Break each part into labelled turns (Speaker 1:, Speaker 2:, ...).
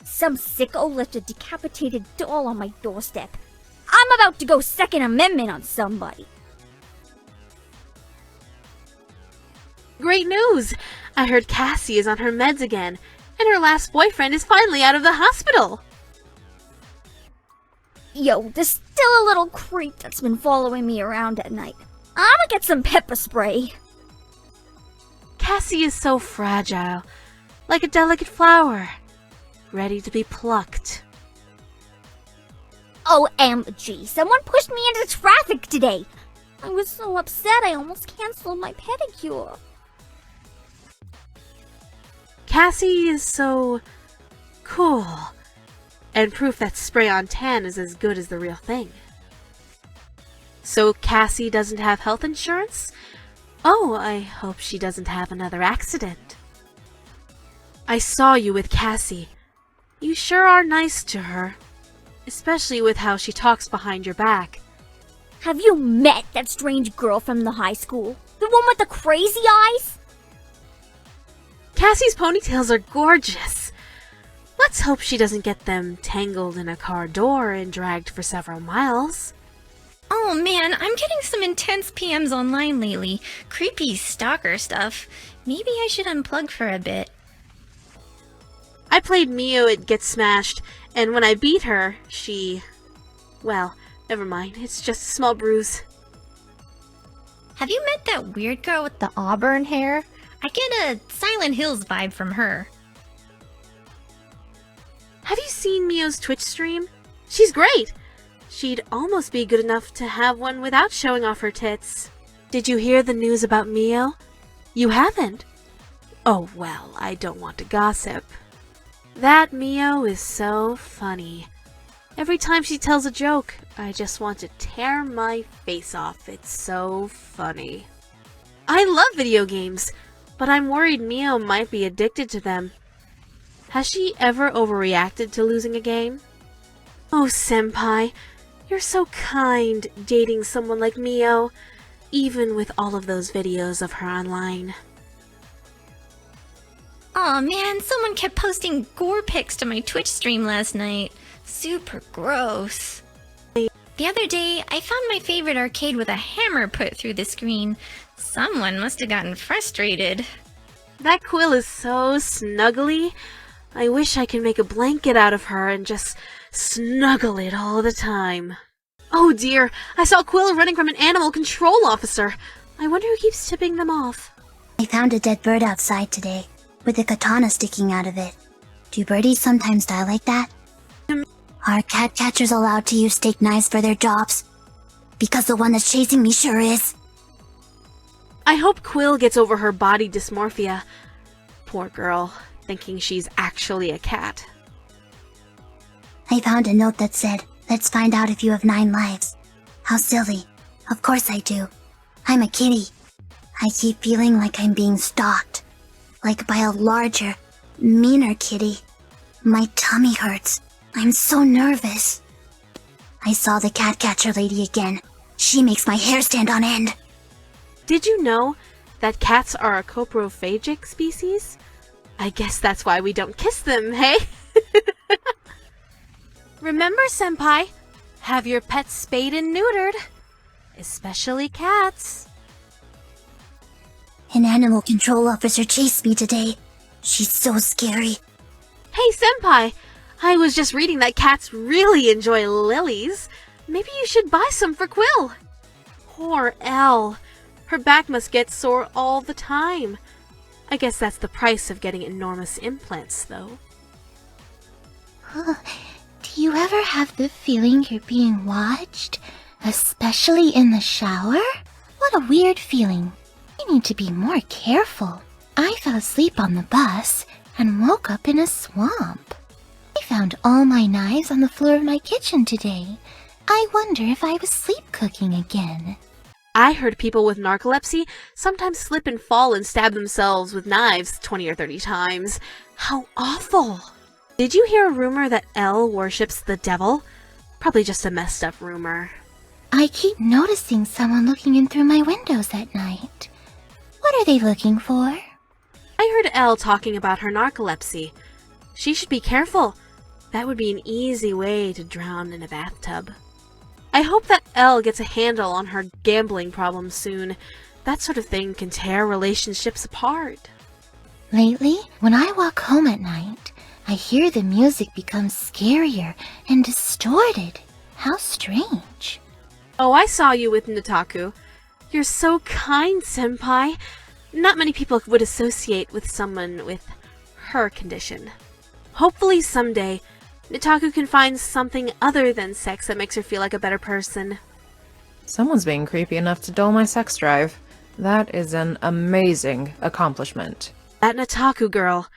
Speaker 1: Some sicko left a decapitated doll on my doorstep. I'm about to go Second Amendment on somebody.
Speaker 2: Great news! I heard Cassie is on her meds again, and her last boyfriend is finally out of the hospital.
Speaker 1: Yo, there's still a little creep that's been following me around at night. I'ma get some pepper spray.
Speaker 2: Cassie is so fragile, like a delicate flower, ready to be plucked.
Speaker 1: OMG, someone pushed me into traffic today. I was so upset I almost canceled my pedicure.
Speaker 2: Cassie is so cool, and proof that spray-on tan is as good as the real thing. So Cassie doesn't have health insurance? Oh, I hope she doesn't have another accident. I saw you with Cassie. You sure are nice to her, especially with how she talks behind your back.
Speaker 1: Have you met that strange girl from the high school? The one with the crazy eyes?
Speaker 2: Cassie's ponytails are gorgeous. Let's hope she doesn't get them tangled in a car door and dragged for several miles.
Speaker 3: Oh man, I'm getting some intense PMs online lately. Creepy stalker stuff. Maybe I should unplug for a bit.
Speaker 2: I played Mio at Get Smashed, and when I beat her, well, never mind, it's just a small bruise.
Speaker 3: Have you met that weird girl with the auburn hair? I get a Silent Hills vibe from her.
Speaker 2: Have you seen Mio's Twitch stream? She's great! She'd almost be good enough to have one without showing off her tits. Did you hear the news about Mio? You haven't? Oh well, I don't want to gossip. That Mio is so funny. Every time she tells a joke, I just want to tear my face off. It's so funny. I love video games, but I'm worried Mio might be addicted to them. Has she ever overreacted to losing a game? Oh, senpai, you're so kind dating someone like Mio, even with all of those videos of her online.
Speaker 3: Aw man, someone kept posting gore pics to my Twitch stream last night. Super gross. The other day, I found my favorite arcade with a hammer put through the screen. Someone must have gotten frustrated.
Speaker 2: That Quill is so snuggly. I wish I could make a blanket out of her and just snuggle it all the time. Oh dear, I saw Quill running from an animal control officer. I wonder who keeps tipping them off.
Speaker 4: I found a dead bird outside today, with a katana sticking out of it. Do birdies sometimes die like that? Are cat catchers allowed to use steak knives for their jobs? Because the one that's chasing me sure is.
Speaker 2: I hope Quill gets over her body dysmorphia. Poor girl, thinking she's actually a cat.
Speaker 4: I found a note that said, "Let's find out if you have 9 lives." How silly. Of course I do. I'm a kitty. I keep feeling like I'm being stalked. Like by a larger, meaner kitty. My tummy hurts. I'm so nervous. I saw the cat catcher lady again. She makes my hair stand on end.
Speaker 2: Did you know that cats are a coprophagic species? I guess that's why we don't kiss them, hey? Remember, senpai, have your pets spayed and neutered. Especially cats.
Speaker 4: An animal control officer chased me today. She's so scary.
Speaker 2: Hey, senpai, I was just reading that cats really enjoy lilies. Maybe you should buy some for Quill. Poor Elle. Her back must get sore all the time. I guess that's the price of getting enormous implants, though.
Speaker 5: Do you ever have the feeling you're being watched? Especially in the shower? What a weird feeling. You need to be more careful. I fell asleep on the bus and woke up in a swamp. I found all my knives on the floor of my kitchen today. I wonder if I was sleep cooking again.
Speaker 2: I heard people with narcolepsy sometimes slip and fall and stab themselves with knives 20 or 30 times. How awful! Did you hear a rumor that Elle worships the devil? Probably just a messed up rumor.
Speaker 5: I keep noticing someone looking in through my windows at night. What are they looking for?
Speaker 2: I heard Elle talking about her narcolepsy. She should be careful. That would be an easy way to drown in a bathtub. I hope that Elle gets a handle on her gambling problem soon. That sort of thing can tear relationships apart.
Speaker 5: Lately, when I walk home at night, I hear the music become scarier and distorted. How strange.
Speaker 2: Oh, I saw you with Nutaku. You're so kind, senpai. Not many people would associate with someone with her condition. Hopefully someday, Nutaku can find something other than sex that makes her feel like a better person.
Speaker 6: Someone's being creepy enough to dull my sex drive. That is an amazing accomplishment.
Speaker 2: That Nutaku girl.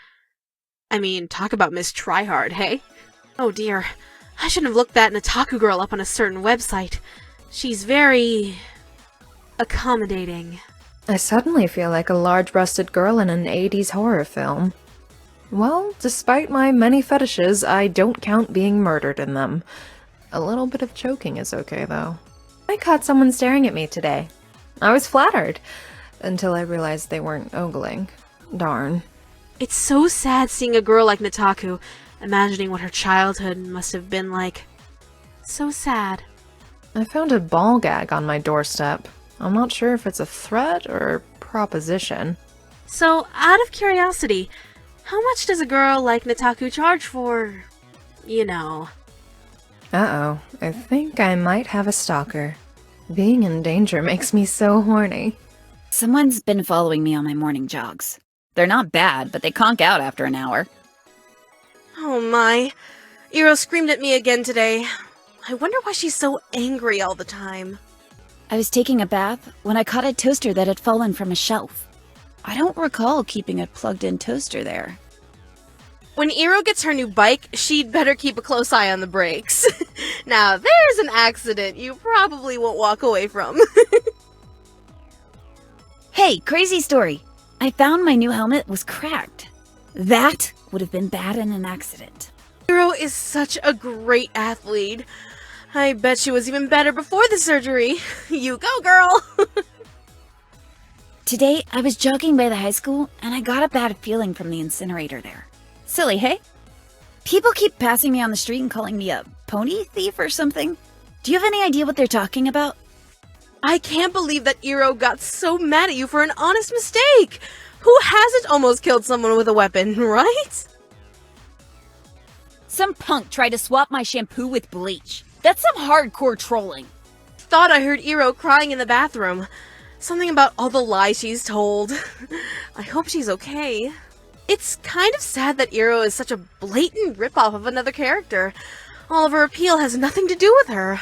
Speaker 2: I mean, talk about Miss Tryhard, hey? Oh dear, I shouldn't have looked that Nutaku girl up on a certain website. She's very accommodating.
Speaker 6: I suddenly feel like a large-breasted girl in an 80s horror film. Well, despite my many fetishes, I don't count being murdered in them. A little bit of choking is okay, though. I caught someone staring at me today. I was flattered, until I realized they weren't ogling. Darn.
Speaker 2: It's so sad seeing a girl like Nutaku, imagining what her childhood must have been like. So sad.
Speaker 6: I found a ball gag on my doorstep. I'm not sure if it's a threat or a proposition.
Speaker 2: So, out of curiosity, how much does a girl like Nutaku charge for, you know?
Speaker 6: Uh-oh, I think I might have a stalker. Being in danger makes me so horny.
Speaker 7: Someone's been following me on my morning jogs. They're not bad, but they conk out after an hour.
Speaker 2: Oh my. Iro screamed at me again today. I wonder why she's so angry all the time.
Speaker 7: I was taking a bath when I caught a toaster that had fallen from a shelf. I don't recall keeping a plugged-in toaster there.
Speaker 2: When Iro gets her new bike, she'd better keep a close eye on the brakes. Now, there's an accident you probably won't walk away from.
Speaker 7: Hey, crazy story. I found my new helmet was cracked. That would have been bad in an accident.
Speaker 2: Iro is such a great athlete. I bet she was even better before the surgery. You go, girl!
Speaker 7: Today, I was jogging by the high school, and I got a bad feeling from the incinerator there. Silly, hey? People keep passing me on the street and calling me a pony thief or something. Do you have any idea what they're talking about?
Speaker 2: I can't believe that Iro got so mad at you for an honest mistake! Who hasn't almost killed someone with a weapon, right?
Speaker 7: Some punk tried to swap my shampoo with bleach. That's some hardcore trolling.
Speaker 2: Thought I heard Iro crying in the bathroom. Something about all the lies she's told. I hope she's okay. It's kind of sad that Iro is such a blatant ripoff of another character. All of her appeal has nothing to do with her.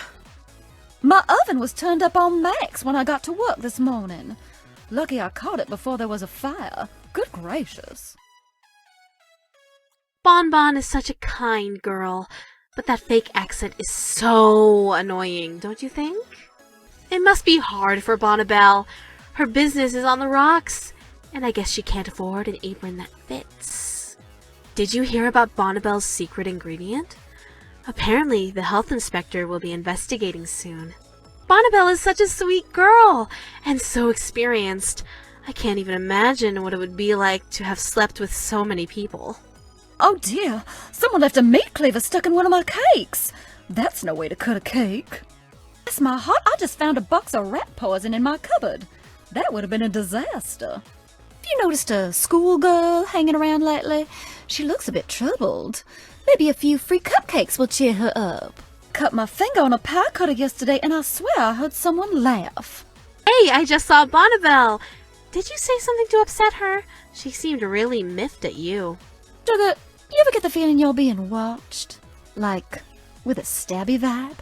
Speaker 8: My oven was turned up on max when I got to work this morning. Lucky I caught it before there was a fire. Good gracious.
Speaker 2: Bonbon is such a kind girl, but that fake accent is so annoying, don't you think? It must be hard for Bonnibel. Her business is on the rocks, and I guess she can't afford an apron that fits. Did you hear about Bonnibel's secret ingredient? Apparently, the health inspector will be investigating soon. Bonnibel is such a sweet girl, and so experienced. I can't even imagine what it would be like to have slept with so many people.
Speaker 8: Oh dear, someone left a meat cleaver stuck in one of my cakes. That's no way to cut a cake. Bless my heart, I just found a box of rat poison in my cupboard. That would have been a disaster. Have you noticed a schoolgirl hanging around lately? She looks a bit troubled. Maybe a few free cupcakes will cheer her up. Cut my finger on a pie cutter yesterday, and I swear I heard someone laugh.
Speaker 2: Hey, I just saw Bonnibel. Did you say something to upset her? She seemed really miffed at you.
Speaker 8: Sugar, you ever get the feeling you're being watched? Like, with a stabby vibe?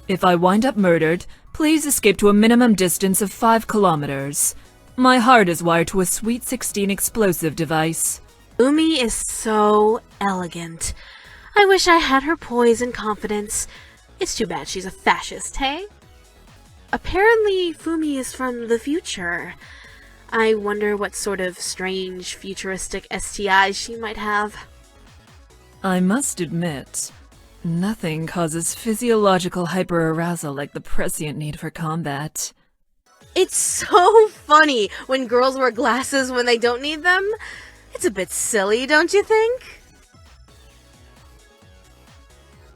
Speaker 9: If I wind up murdered, please escape to a minimum distance of 5 kilometers. My heart is wired to a Sweet 16 explosive device.
Speaker 2: Fumi is so elegant. I wish I had her poise and confidence. It's too bad she's a fascist, hey? Apparently, Fumi is from the future. I wonder what sort of strange, futuristic STIs she might have.
Speaker 9: I must admit, nothing causes physiological hyperarousal like the prescient need for combat.
Speaker 2: It's so funny when girls wear glasses when they don't need them. It's a bit silly, don't you think?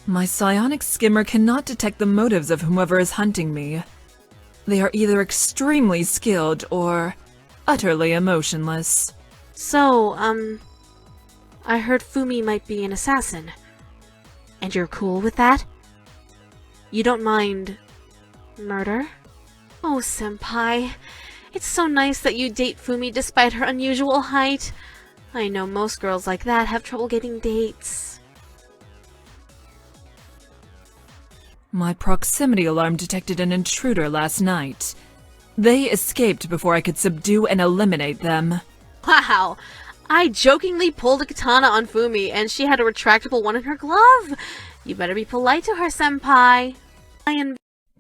Speaker 9: My psionic skimmer cannot detect the motives of whomever is hunting me. They are either extremely skilled or utterly emotionless.
Speaker 2: So, I heard Fumi might be an assassin. And you're cool with that? You don't mind murder? Oh, senpai. It's so nice that you date Fumi despite her unusual height. I know most girls like that have trouble getting dates.
Speaker 9: My proximity alarm detected an intruder last night. They escaped before I could subdue and eliminate them.
Speaker 2: Wow! I jokingly pulled a katana on Fumi and she had a retractable one in her glove. You better be polite to her, senpai.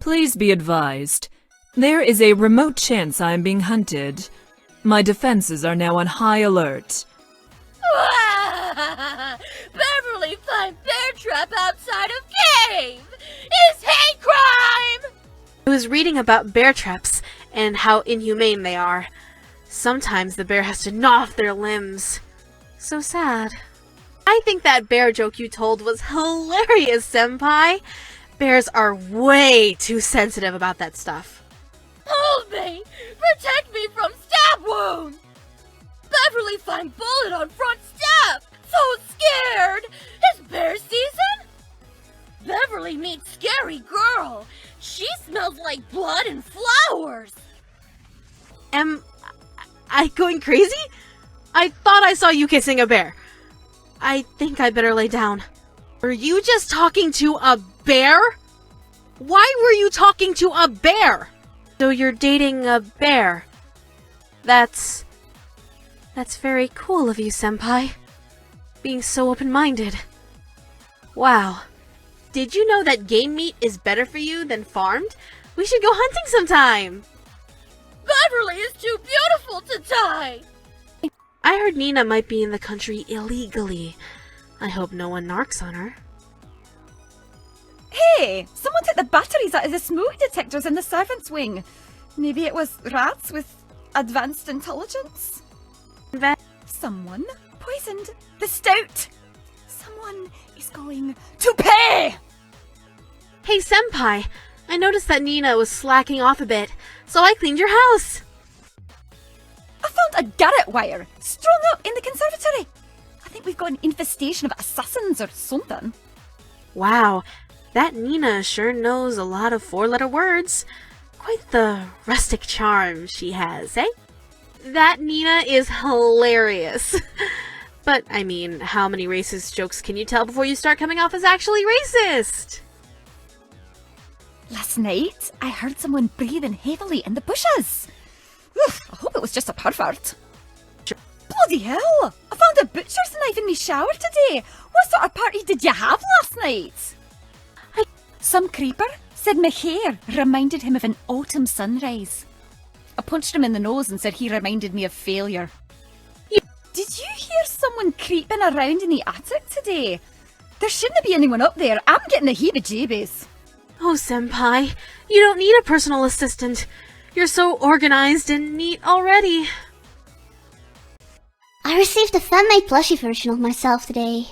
Speaker 9: Please be advised. There is a remote chance I am being hunted. My defenses are now on high alert.
Speaker 8: Beverly find bear trap outside of cave! It's hate crime!
Speaker 2: I was reading about bear traps and how inhumane they are. Sometimes the bear has to gnaw off their limbs. So sad. I think that bear joke you told was hilarious, senpai. Bears are way too sensitive about that stuff.
Speaker 8: Hold me! Protect me from stab wound! Beverly find bullet on front step! So scared! It's bear season? Beverly meets scary girl! She smells like blood and flowers!
Speaker 2: Am I going crazy? I thought I saw you kissing a bear. I think I better lay down. Were you just talking to a bear? Why were you talking to a bear? So you're dating a bear. That's very cool of you, senpai. Being so open-minded. Wow. Did you know that game meat is better for you than farmed? We should go hunting sometime.
Speaker 8: Beverly is too beautiful to die!
Speaker 2: I heard Nina might be in the country illegally. I hope no one narcs on her.
Speaker 7: Hey! Someone took the batteries out of the smoke detectors in the servants' wing. Maybe it was rats with advanced intelligence? Someone poisoned the stout. Someone is going to pay!
Speaker 2: Hey, senpai! I noticed that Nina was slacking off a bit, so I cleaned your house!
Speaker 7: I found a garret wire strung up in the conservatory. I think we've got an infestation of assassins or something.
Speaker 2: Wow, that Nina sure knows a lot of four-letter words. Quite the rustic charm she has, eh? That Nina is hilarious. But, I mean, how many racist jokes can you tell before you start coming off as actually racist?
Speaker 7: Last night, I heard someone breathing heavily in the bushes. Oof, I hope it was just a pervert. Bloody hell! I found a butcher's knife in my shower today. What sort of party did you have last night? Some creeper said my hair reminded him of an autumn sunrise. I punched him in the nose and said he reminded me of failure. Did you hear someone creeping around in the attic today? There shouldn't be anyone up there. I'm getting the heebie-jeebies.
Speaker 2: Oh, senpai, you don't need a personal assistant. You're so organized and neat already.
Speaker 4: I received a fan-made plushie version of myself today.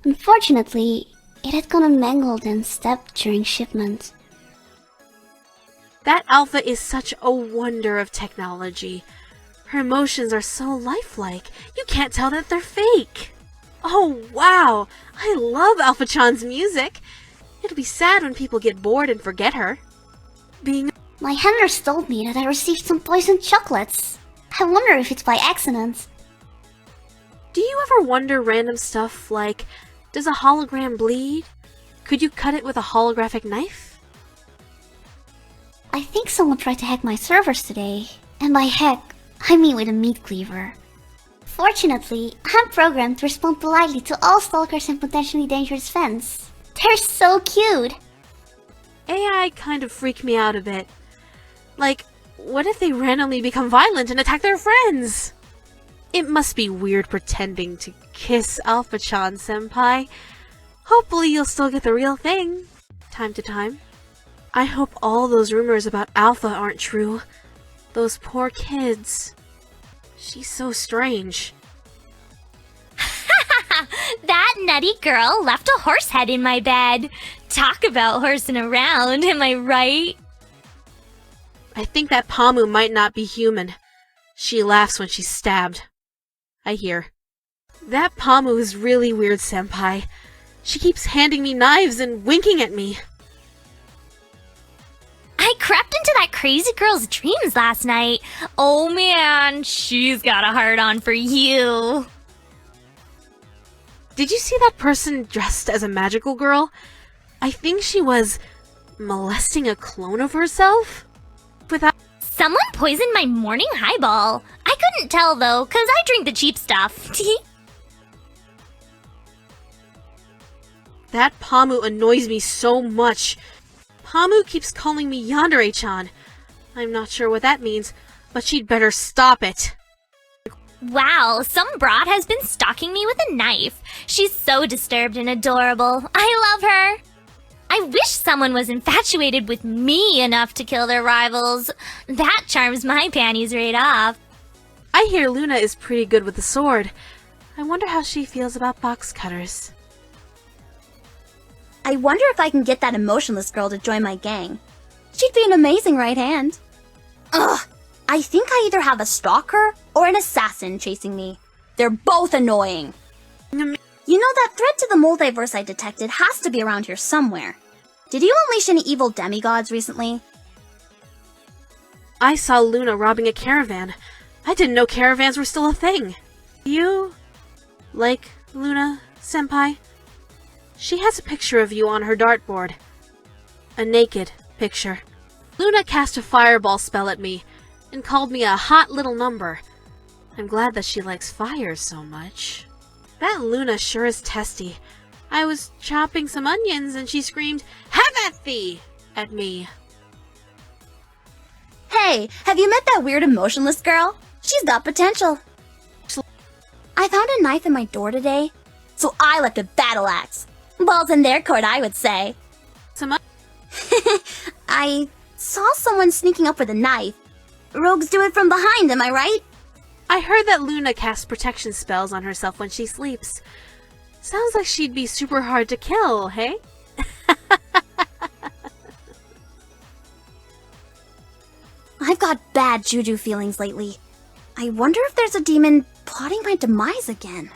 Speaker 4: Unfortunately, it had gotten mangled and stabbed during shipment.
Speaker 2: That Alpha is such a wonder of technology. Her emotions are so lifelike, you can't tell that they're fake. Oh wow, I love Alpha-chan's music. It'll be sad when people get bored and forget her.
Speaker 4: My handlers told me that I received some poisoned chocolates. I wonder if it's by accident.
Speaker 2: Do you ever wonder random stuff like, does a hologram bleed? Could you cut it with a holographic knife?
Speaker 4: I think someone tried to hack my servers today. And by hack, I mean with a meat cleaver. Fortunately, I'm programmed to respond politely to all stalkers and potentially dangerous fans. They're so cute!
Speaker 2: AI kind of freak me out a bit. Like, what if they randomly become violent and attack their friends? It must be weird pretending to kiss Alpha-chan, senpai. Hopefully you'll still get the real thing, time to time. I hope all those rumors about Alpha aren't true. Those poor kids. She's so strange.
Speaker 1: That nutty girl left a horse head in my bed. Talk about horsing around, am I right?
Speaker 2: I think that Pamu might not be human. She laughs when she's stabbed. I hear. That Pamu is really weird, senpai. She keeps handing me knives and winking at me.
Speaker 1: I crept into that crazy girl's dreams last night. Oh man, she's got a hard-on for you.
Speaker 2: Did you see that person dressed as a magical girl? I think she was molesting a clone of herself? Without...
Speaker 1: Someone poisoned my morning highball. I couldn't tell though, 'cause I drink the cheap stuff.
Speaker 2: That Pamu annoys me so much. Pamu keeps calling me Yandere-chan. I'm not sure what that means, but she'd better stop it.
Speaker 1: Wow, some broad has been stalking me with a knife. She's so disturbed and adorable. I love her. I wish someone was infatuated with me enough to kill their rivals. That charms my panties right off.
Speaker 2: I hear Luna is pretty good with the sword. I wonder how she feels about box cutters.
Speaker 4: I wonder if I can get that emotionless girl to join my gang. She'd be an amazing right hand. Ugh! I think I either have a stalker or an assassin chasing me. They're both annoying. You know, that thread to the multiverse I detected has to be around here somewhere. Did you unleash any evil demigods recently?
Speaker 2: I saw Luna robbing a caravan. I didn't know caravans were still a thing. You like Luna, senpai? She has a picture of you on her dartboard. A naked picture. Luna cast a fireball spell at me and called me a hot little number. I'm glad that she likes fire so much. That Luna sure is testy. I was chopping some onions and she screamed, "Have at thee!" at me.
Speaker 4: Hey, have you met that weird emotionless girl? She's got potential. I found a knife in my door today, so I left a battle axe. Balls in their court, I would say. I saw someone sneaking up with a knife. Rogues do it from behind, am I right?
Speaker 2: I heard that Luna casts protection spells on herself when she sleeps. Sounds like she'd be super hard to kill, hey?
Speaker 4: I've got bad juju feelings lately. I wonder if there's a demon plotting my demise again.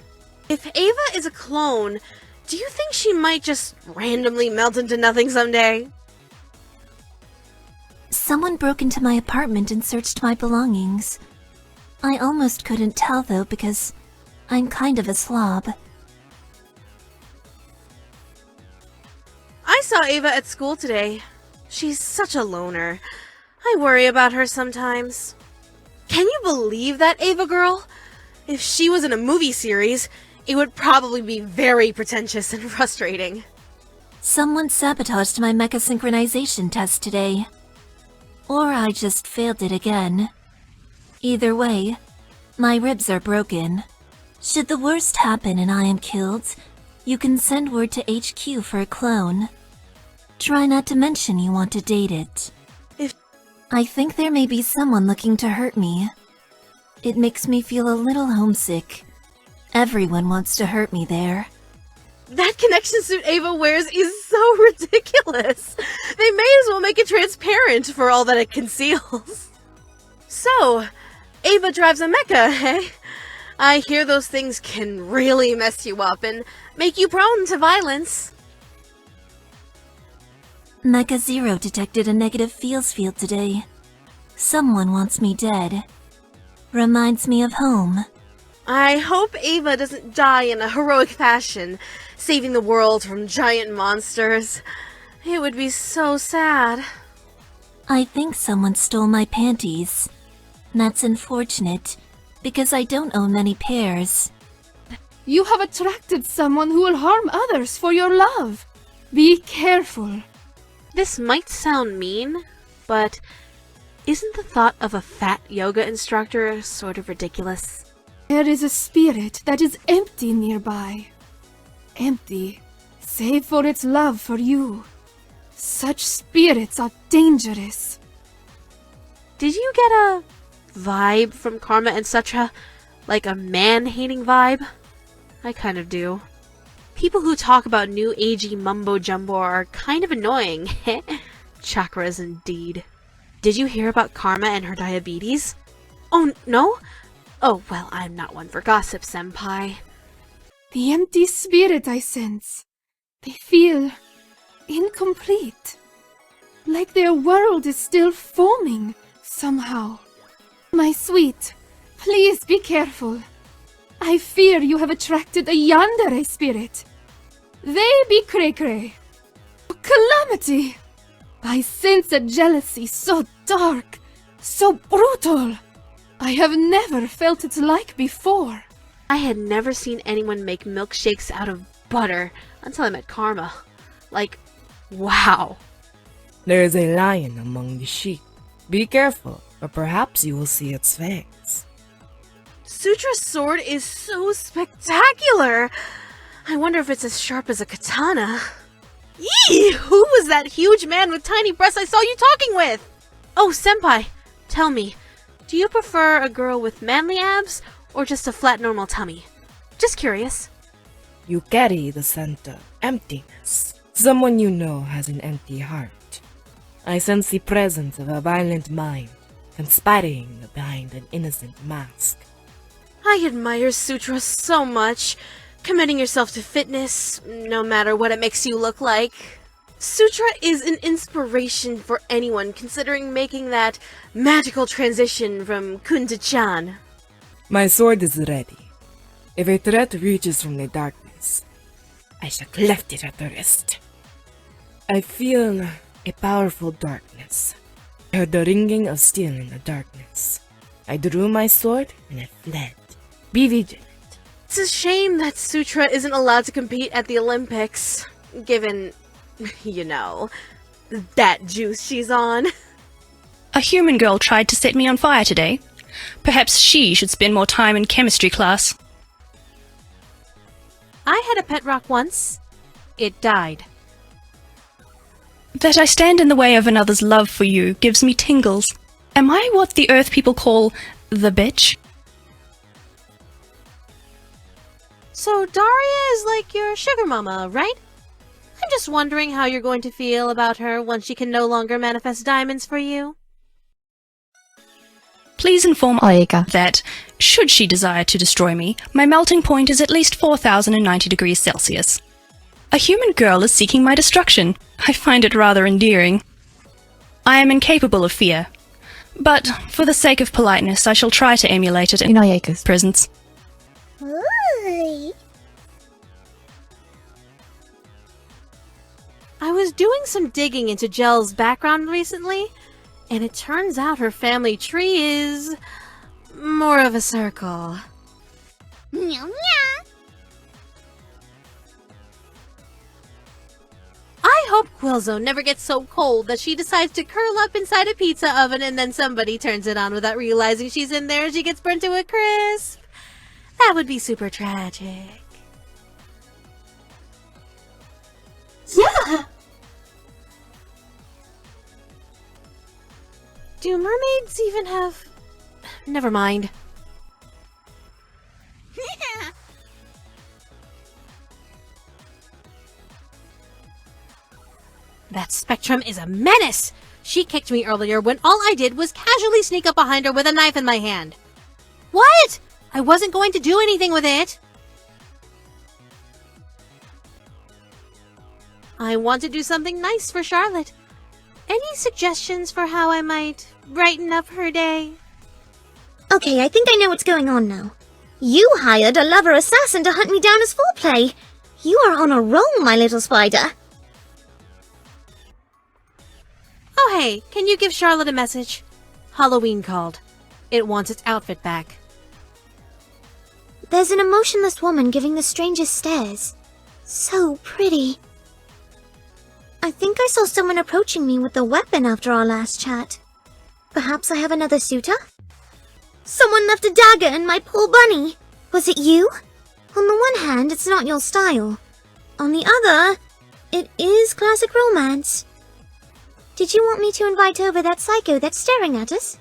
Speaker 2: If Ava is a clone, do you think she might just randomly melt into nothing someday?
Speaker 5: Someone broke into my apartment and searched my belongings. I almost couldn't tell though because I'm kind of a slob.
Speaker 2: I saw Ava at school today. She's such a loner. I worry about her sometimes. Can you believe that, Ava girl? If she was in a movie series, it would probably be very pretentious and frustrating.
Speaker 5: Someone sabotaged my mecha synchronization test today. Or I just failed it again. Either way, my ribs are broken. Should the worst happen and I am killed, you can send word to HQ for a clone. Try not to mention you want to date it. I think there may be someone looking to hurt me. It makes me feel a little homesick. Everyone wants to hurt me there.
Speaker 2: That connection suit Ava wears is so ridiculous. They may as well make it transparent for all that it conceals. So, Ava drives a mecha, eh? I hear those things can really mess you up and make you prone to violence.
Speaker 5: Mecha Zero detected a negative feels field today. Someone wants me dead. Reminds me of home.
Speaker 2: I hope Ava doesn't die in a heroic fashion, saving the world from giant monsters. It would be so sad.
Speaker 5: I think someone stole my panties. That's unfortunate, because I don't own many pairs.
Speaker 10: You have attracted someone who will harm others for your love. Be careful.
Speaker 2: This might sound mean, but isn't the thought of a fat yoga instructor sort of ridiculous?
Speaker 10: There is a spirit that is empty nearby. Empty, save for its love for you. Such spirits are dangerous.
Speaker 2: Did you get a vibe from Karma and Sutra? Like a man-hating vibe? I kind of do. People who talk about new agey mumbo-jumbo are kind of annoying. Chakras indeed. Did you hear about Karma and her diabetes? Oh, no? Oh, well, I'm not one for gossip, senpai.
Speaker 10: The empty spirit I sense. They feel incomplete. Like their world is still forming somehow. My sweet, please be careful. I fear you have attracted a yandere spirit. They be cray-cray. Calamity! I sense a jealousy so dark, so brutal. I have never felt its like before.
Speaker 2: I had never seen anyone make milkshakes out of butter until I met Karma. Like, wow.
Speaker 11: There is a lion among the sheep. Be careful, or perhaps you will see its fangs.
Speaker 2: Sutra's sword is so spectacular. I wonder if it's as sharp as a katana. Yee! Who was that huge man with tiny breasts I saw you talking with? Oh, senpai, tell me, do you prefer a girl with manly abs or just a flat normal tummy? Just curious.
Speaker 11: You carry the scent of emptiness. Someone you know has an empty heart. I sense the presence of a violent mind, conspiring behind an innocent mask.
Speaker 2: I admire Sutra so much. Committing yourself to fitness, no matter what it makes you look like. Sutra is an inspiration for anyone considering making that magical transition from kun to chan.
Speaker 11: My sword is ready. If a threat reaches from the darkness, I shall cleft it at the wrist. I feel a powerful darkness. I heard the ringing of steel in the darkness. I drew my sword and I fled. Be vigilant.
Speaker 2: It's a shame that Sutra isn't allowed to compete at the Olympics, given, you know, that juice she's on.
Speaker 12: A human girl tried to set me on fire today. Perhaps she should spend more time in chemistry class.
Speaker 2: I had a pet rock once. It died.
Speaker 12: That I stand in the way of another's love for you gives me tingles. Am I what the Earth people call the bitch?
Speaker 2: So Darya is like your sugar mama, right? I'm just wondering how you're going to feel about her once she can no longer manifest diamonds for you.
Speaker 12: Please inform Ayeka that, should she desire to destroy me, my melting point is at least 4,090 degrees Celsius. A human girl is seeking my destruction. I find it rather endearing. I am incapable of fear. But, for the sake of politeness, I shall try to emulate it in Ayeka's presence.
Speaker 2: I was doing some digging into Gel's background recently, and it turns out her family tree is more of a circle.
Speaker 4: Meow meow.
Speaker 2: I hope Quillzone never gets so cold that she decides to curl up inside a pizza oven and then somebody turns it on without realizing she's in there and she gets burnt to a crisp. That would be super tragic.
Speaker 4: Yeah!
Speaker 2: Do mermaids even have... Never mind. That Spectrum is a menace! She kicked me earlier when all I did was casually sneak up behind her with a knife in my hand. What? I wasn't going to do anything with it. I want to do something nice for Charlotte. Any suggestions for how I might brighten up her day?
Speaker 1: Okay, I think I know what's going on now. You hired a lover assassin to hunt me down as foreplay. You are on a roll, my little spider.
Speaker 2: Oh hey, can you give Charlotte a message? Halloween called. It wants its outfit back.
Speaker 1: There's an emotionless woman giving the strangest stares. So pretty. I think I saw someone approaching me with a weapon after our last chat. Perhaps I have another suitor? Someone left a dagger in my poor bunny. Was it you? On the one hand, it's not your style. On the other, it is classic romance. Did you want me to invite over that psycho that's staring at us?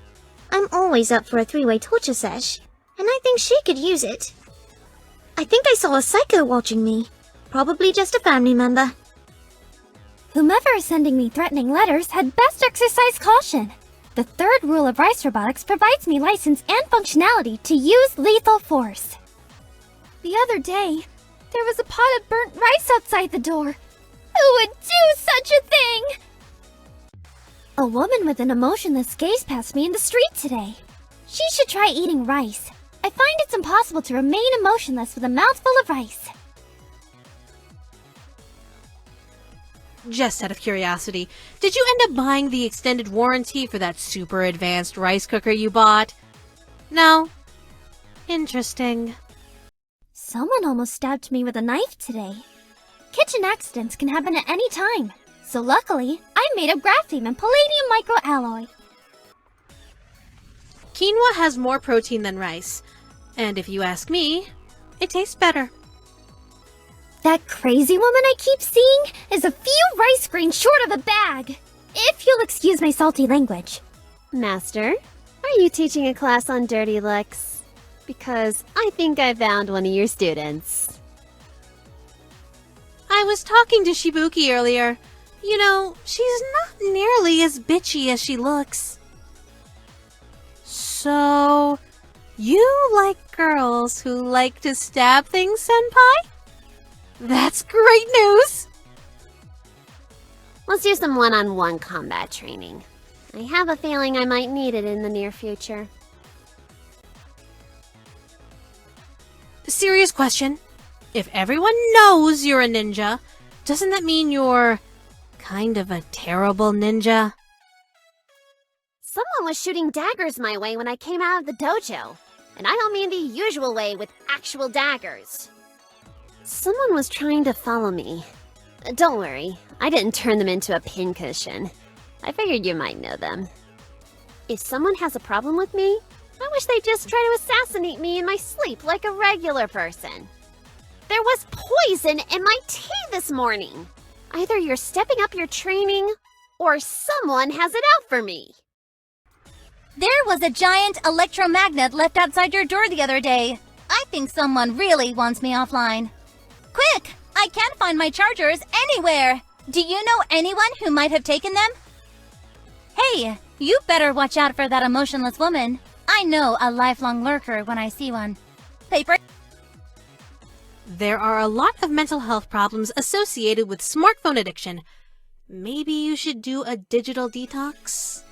Speaker 1: I'm always up for a three-way torture sesh, and I think she could use it. I think I saw a psycho watching me.
Speaker 13: Probably just a family member.
Speaker 14: Whomever is sending me threatening letters had best exercise caution. The third rule of Rice Robotics provides me license and functionality to use lethal force. The other day, there was a pot of burnt rice outside the door. Who would do such a thing? A woman with an emotionless gaze passed me in the street today. She should try eating rice. I find it's impossible to remain emotionless with a mouthful of rice.
Speaker 2: Just out of curiosity, did you end up buying the extended warranty for that super advanced rice cooker you bought? No? Interesting.
Speaker 14: Someone almost stabbed me with a knife today. Kitchen accidents can happen at any time, so luckily, I'm made of graphene and palladium microalloy.
Speaker 2: Quinoa has more protein than rice, and if you ask me, it tastes better.
Speaker 14: That crazy woman I keep seeing is a few rice grains short of a bag. If you'll excuse my salty language.
Speaker 13: Master, are you teaching a class on dirty looks? Because I think I found one of your students.
Speaker 2: I was talking to Shibuki earlier. You know, she's not nearly as bitchy as she looks. So, you like girls who like to stab things, senpai? That's great news!
Speaker 13: Let's do some one-on-one combat training. I have a feeling I might need it in the near future.
Speaker 2: Serious question. If everyone knows you're a ninja, doesn't that mean you're kind of a terrible ninja?
Speaker 13: Someone was shooting daggers my way when I came out of the dojo. And I don't mean the usual way with actual daggers. Someone was trying to follow me. Don't worry, I didn't turn them into a pincushion. I figured you might know them. If someone has a problem with me, I wish they'd just try to assassinate me in my sleep like a regular person. There was poison in my tea this morning. Either you're stepping up your training, or someone has it out for me.
Speaker 1: There was a giant electromagnet left outside your door the other day. I think someone really wants me offline. Quick! I can't find my chargers anywhere! Do you know anyone who might have taken them? Hey, you better watch out for that emotionless woman. I know a lifelong lurker when I see one. Paper?
Speaker 2: There are a lot of mental health problems associated with smartphone addiction. Maybe you should do a digital detox?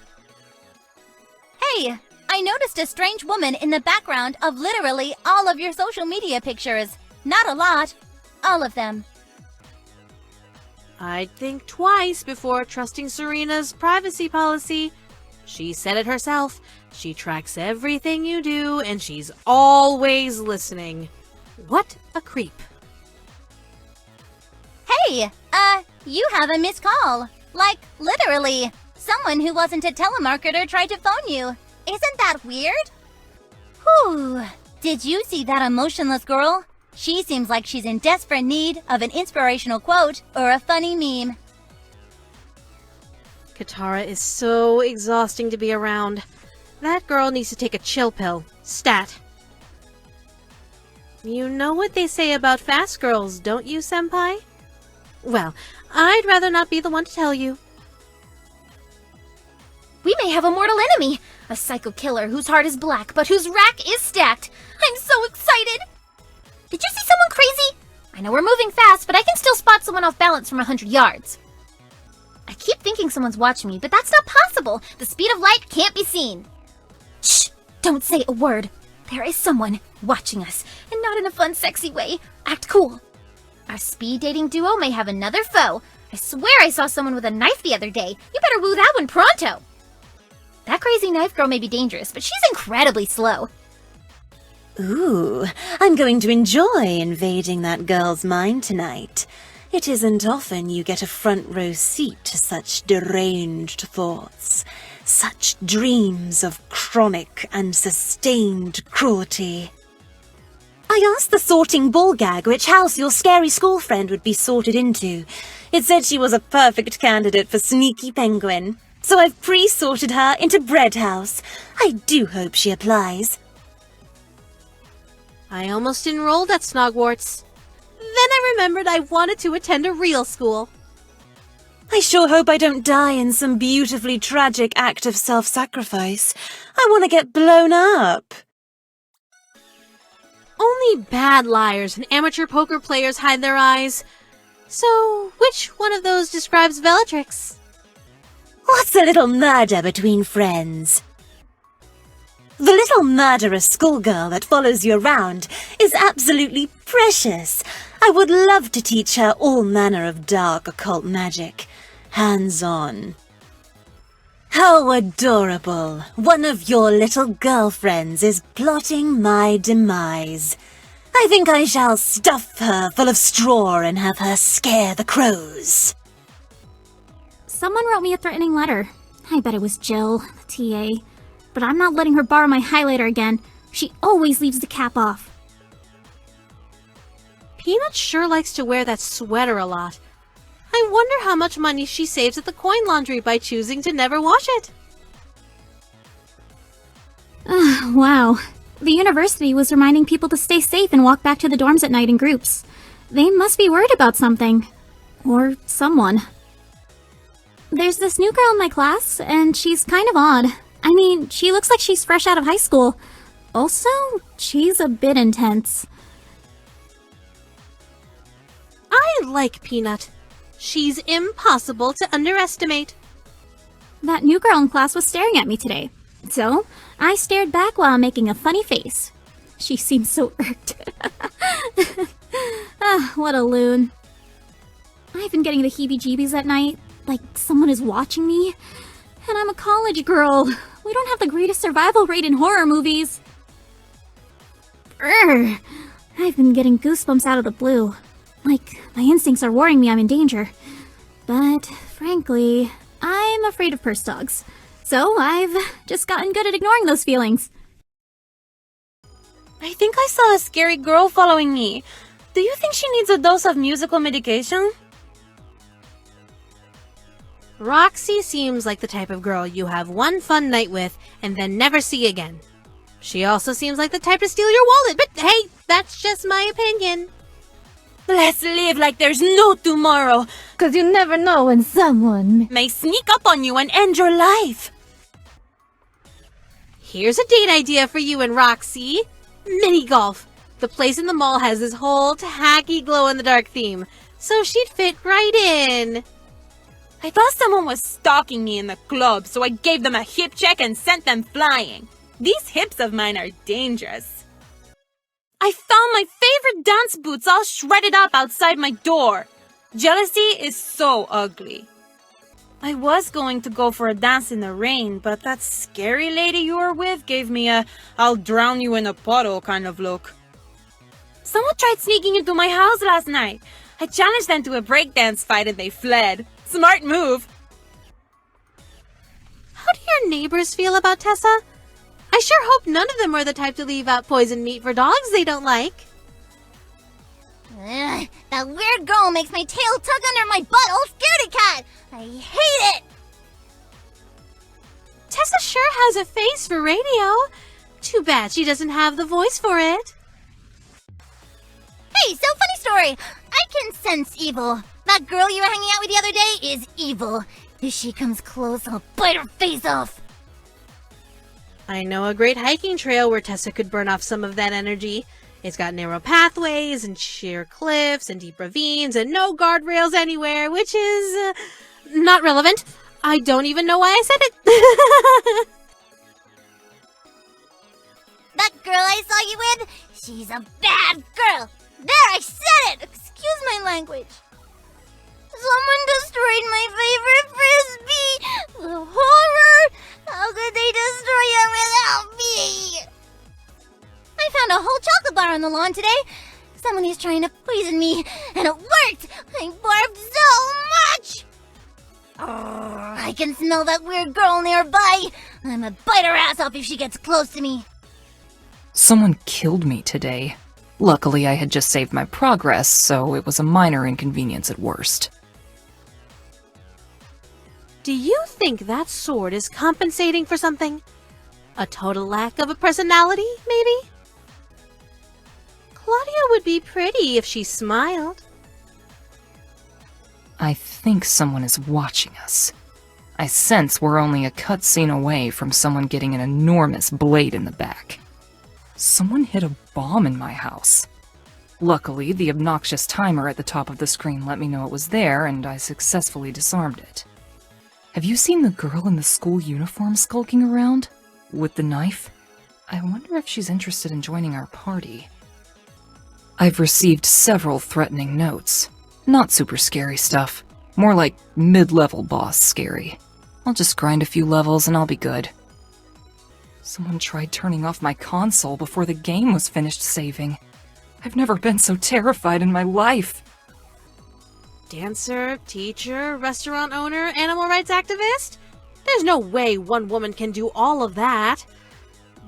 Speaker 1: Hey, I noticed a strange woman in the background of literally all of your social media pictures. Not a lot. All of them.
Speaker 2: I'd think twice before trusting Sirina's privacy policy. She said it herself. She tracks everything you do, and she's always listening. What a creep.
Speaker 1: Hey, you have a missed call. Like, literally. Someone who wasn't a telemarketer tried to phone you. Isn't that weird? Whew. Did you see that emotionless girl? She seems like she's in desperate need of an inspirational quote or a funny meme.
Speaker 2: Catara is so exhausting to be around. That girl needs to take a chill pill. Stat. You know what they say about fast girls, don't you, senpai? Well, I'd rather not be the one to tell you.
Speaker 14: We may have a mortal enemy! A psycho killer whose heart is black, but whose rack is stacked! I'm so excited! Did you see someone crazy? I know we're moving fast, but I can still spot someone off balance from 100 yards. I keep thinking someone's watching me, but that's not possible! The speed of light can't be seen! Shh! Don't say a word! There is someone watching us, and not in a fun, sexy way. Act cool. Our speed dating duo may have another foe. I swear I saw someone with a knife the other day. You better woo that one pronto! That crazy knife girl may be dangerous, but she's incredibly slow.
Speaker 15: Ooh, I'm going to enjoy invading that girl's mind tonight. It isn't often you get a front row seat to such deranged thoughts, such dreams of chronic and sustained cruelty. I asked the sorting ball gag which house your scary school friend would be sorted into. It said she was a perfect candidate for Sneaky Penguin, so I've pre-sorted her into Bread House. I do hope she applies.
Speaker 2: I almost enrolled at Snogwarts. Then I remembered I wanted to attend a real school.
Speaker 15: I sure hope I don't die in some beautifully tragic act of self-sacrifice. I want to get blown up.
Speaker 2: Only bad liars and amateur poker players hide their eyes. So, which one of those describes Vellatrix?
Speaker 15: What's a little murder between friends? The little murderous schoolgirl that follows you around is absolutely precious. I would love to teach her all manner of dark occult magic. Hands-on. How adorable. One of your little girlfriends is plotting my demise. I think I shall stuff her full of straw and have her scare the crows.
Speaker 14: Someone wrote me a threatening letter. I bet it was Jill, the TA. But I'm not letting her borrow my highlighter again. She always leaves the cap off.
Speaker 2: Peanut sure likes to wear that sweater a lot. I wonder how much money she saves at the coin laundry by choosing to never wash it.
Speaker 14: Wow. The university was reminding people to stay safe and walk back to the dorms at night in groups. They must be worried about something. Or someone. There's this new girl in my class, and she's kind of odd. I mean, she looks like she's fresh out of high school. Also, she's a bit intense.
Speaker 2: I like Peanut. She's impossible to underestimate.
Speaker 14: That new girl in class was staring at me today. So, I stared back while making a funny face. She seemed so irked. What a loon. I've been getting the heebie-jeebies at night, like someone is watching me. And I'm a college girl. We don't have the greatest survival rate in horror movies. Urgh. I've been getting goosebumps out of the blue. Like, my instincts are warning me I'm in danger. But, frankly, I'm afraid of purse dogs. So I've just gotten good at ignoring those feelings.
Speaker 15: I think I saw a scary girl following me. Do you think she needs a dose of musical medication?
Speaker 2: Roxy seems like the type of girl you have one fun night with and then never see again. She also seems like the type to steal your wallet, but hey, that's just my opinion.
Speaker 15: Let's live like there's no tomorrow.
Speaker 5: 'Cause you never know when someone
Speaker 15: may sneak up on you and end your life.
Speaker 2: Here's a date idea for you and Roxy. Mini golf. The place in the mall has this whole tacky glow-in-the-dark theme, so she'd fit right in.
Speaker 15: I thought someone was stalking me in the club, so I gave them a hip check and sent them flying. These hips of mine are dangerous. I found my favorite dance boots all shredded up outside my door. Jealousy is so ugly. I was going to go for a dance in the rain, but that scary lady you were with gave me a I'll drown you in a puddle kind of look. Someone tried sneaking into my house last night. I challenged them to a breakdance fight and they fled. Smart move.
Speaker 2: How do your neighbors feel about Tessa? I sure hope none of them are the type to leave out poisoned meat for dogs they don't like.
Speaker 14: Ugh, that weird girl makes my tail tug under my butt. Oh, scaredy cat! I hate it!
Speaker 2: Tessa sure has a face for radio. Too bad she doesn't have the voice for it.
Speaker 14: Hey, so funny story. I can sense evil. That girl you were hanging out with the other day is evil. If she comes close, I'll bite her face off.
Speaker 2: I know a great hiking trail where Tessa could burn off some of that energy. It's got narrow pathways and sheer cliffs and deep ravines and no guardrails anywhere, which is not relevant. I don't even know why I said it.
Speaker 14: That girl I saw you with, she's a bad girl. There, I said it! Excuse my language. Someone destroyed my favorite frisbee! The horror! How could they destroy it without me? I found a whole chocolate bar on the lawn today. Someone is trying to poison me, and it worked! I barfed so much! I can smell that weird girl nearby. I'm gonna bite her ass off if she gets close to me.
Speaker 16: Someone killed me today. Luckily, I had just saved my progress, so it was a minor inconvenience at worst.
Speaker 2: Do you think that sword is compensating for something? A total lack of a personality, maybe? Claudia would be pretty if she smiled.
Speaker 16: I think someone is watching us. I sense we're only a cutscene away from someone getting an enormous blade in the back. Someone hid a bomb in my house. Luckily, the obnoxious timer at the top of the screen let me know it was there, and I successfully disarmed it. Have you seen the girl in the school uniform skulking around? With the knife? I wonder if she's interested in joining our party. I've received several threatening notes. Not super scary stuff. More like mid-level boss scary. I'll just grind a few levels and I'll be good. Someone tried turning off my console before the game was finished saving. I've never been so terrified in my life.
Speaker 2: Dancer, teacher, restaurant owner, animal rights activist? There's no way one woman can do all of that.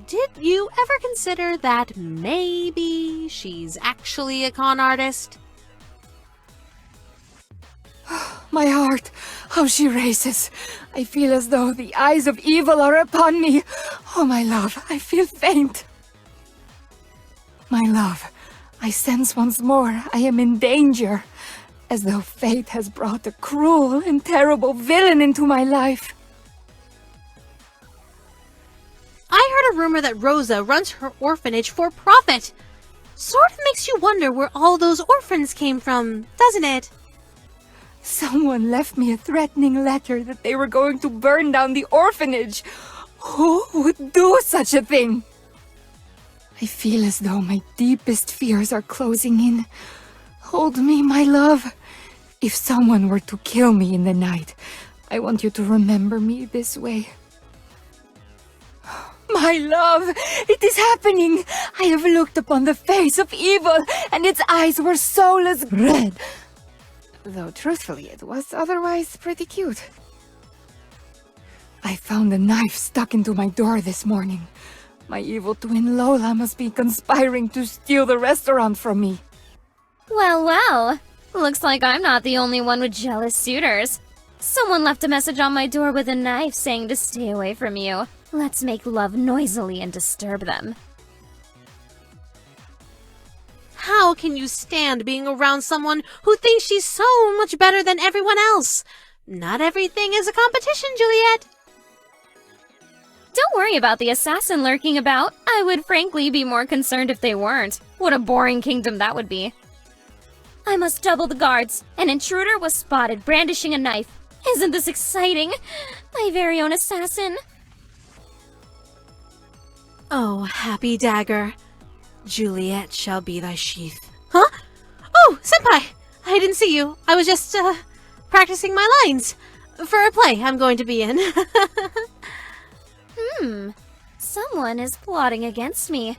Speaker 2: Did you ever consider that maybe she's actually a con artist?
Speaker 17: My heart, how she races. I feel as though the eyes of evil are upon me. Oh, my love, I feel faint. My love, I sense once more I am in danger, as though fate has brought a cruel and terrible villain into my life.
Speaker 2: I heard a rumor that Rosa runs her orphanage for profit. Sort of makes you wonder where all those orphans came from, doesn't it?
Speaker 17: Someone left me a threatening letter that they were going to burn down the orphanage. Who would do such a thing? I feel as though my deepest fears are closing in. Hold me, my love. If someone were to kill me in the night, I want you to remember me this way. My love, it is happening! I have looked upon the face of evil, and its eyes were soulless red. Though truthfully, it was otherwise pretty cute. I found a knife stuck into my door this morning. My evil twin Lola must be conspiring to steal the restaurant from me.
Speaker 1: Well, well. Looks like I'm not the only one with jealous suitors. Someone left a message on my door with a knife saying to stay away from you. Let's make love noisily and disturb them.
Speaker 2: How can you stand being around someone who thinks she's so much better than everyone else? Not everything is a competition, Juliet.
Speaker 1: Don't worry about the assassin lurking about. I would frankly be more concerned if they weren't. What a boring kingdom that would be. I must double the guards. An intruder was spotted brandishing a knife. Isn't this exciting? My very own assassin.
Speaker 2: Oh, happy dagger. Juliet shall be thy sheath. Huh? Oh, senpai! I didn't see you. I was just, practicing my lines. For a play I'm going to be in.
Speaker 1: Someone is plotting against me.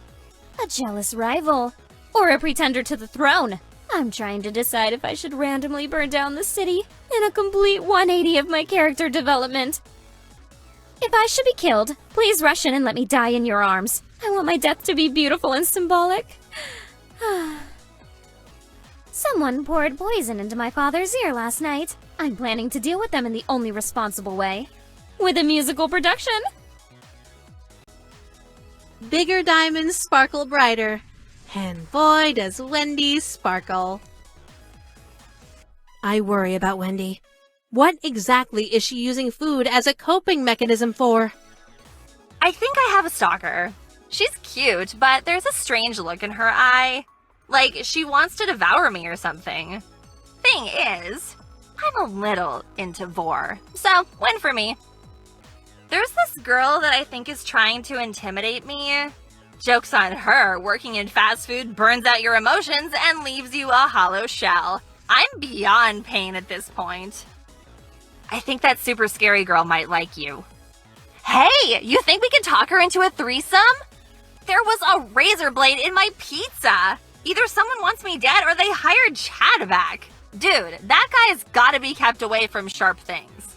Speaker 1: A jealous rival. Or a pretender to the throne. I'm trying to decide if I should randomly burn down the city in a complete 180 of my character development. If I should be killed, please rush in and let me die in your arms. I want my death to be beautiful and symbolic. Someone poured poison into my father's ear last night. I'm planning to deal with them in the only responsible way. With a musical production.
Speaker 2: Bigger diamonds sparkle brighter. And boy, does Wendy sparkle. I worry about Wendy. What exactly is she using food as a coping mechanism for?
Speaker 18: I think I have a stalker. She's cute, but there's a strange look in her eye. Like she wants to devour me or something. Thing is, I'm a little into vor, so win for me. There's this girl that I think is trying to intimidate me. Joke's on her, working in fast food burns out your emotions and leaves you a hollow shell. I'm beyond pain at this point. I think that super scary girl might like you. Hey, you think we can talk her into a threesome? There was a razor blade in my pizza. Either someone wants me dead or they hired Chad back. Dude, that guy's gotta be kept away from sharp things.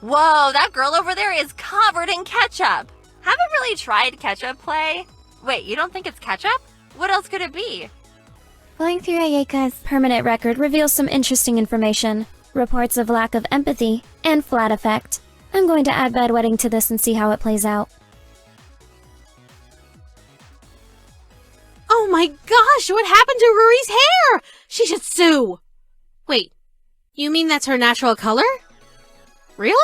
Speaker 18: Whoa, that girl over there is covered in ketchup. Haven't really tried ketchup play. Wait, you don't think it's ketchup? What else could it be?
Speaker 1: Going through Ayeka's permanent record reveals some interesting information. Reports of lack of empathy and flat affect. I'm going to add bedwetting to this and see how it plays out.
Speaker 2: Oh Oh my gosh, what happened to Ruri's hair? She should sue. Wait, you mean that's her natural color? Really?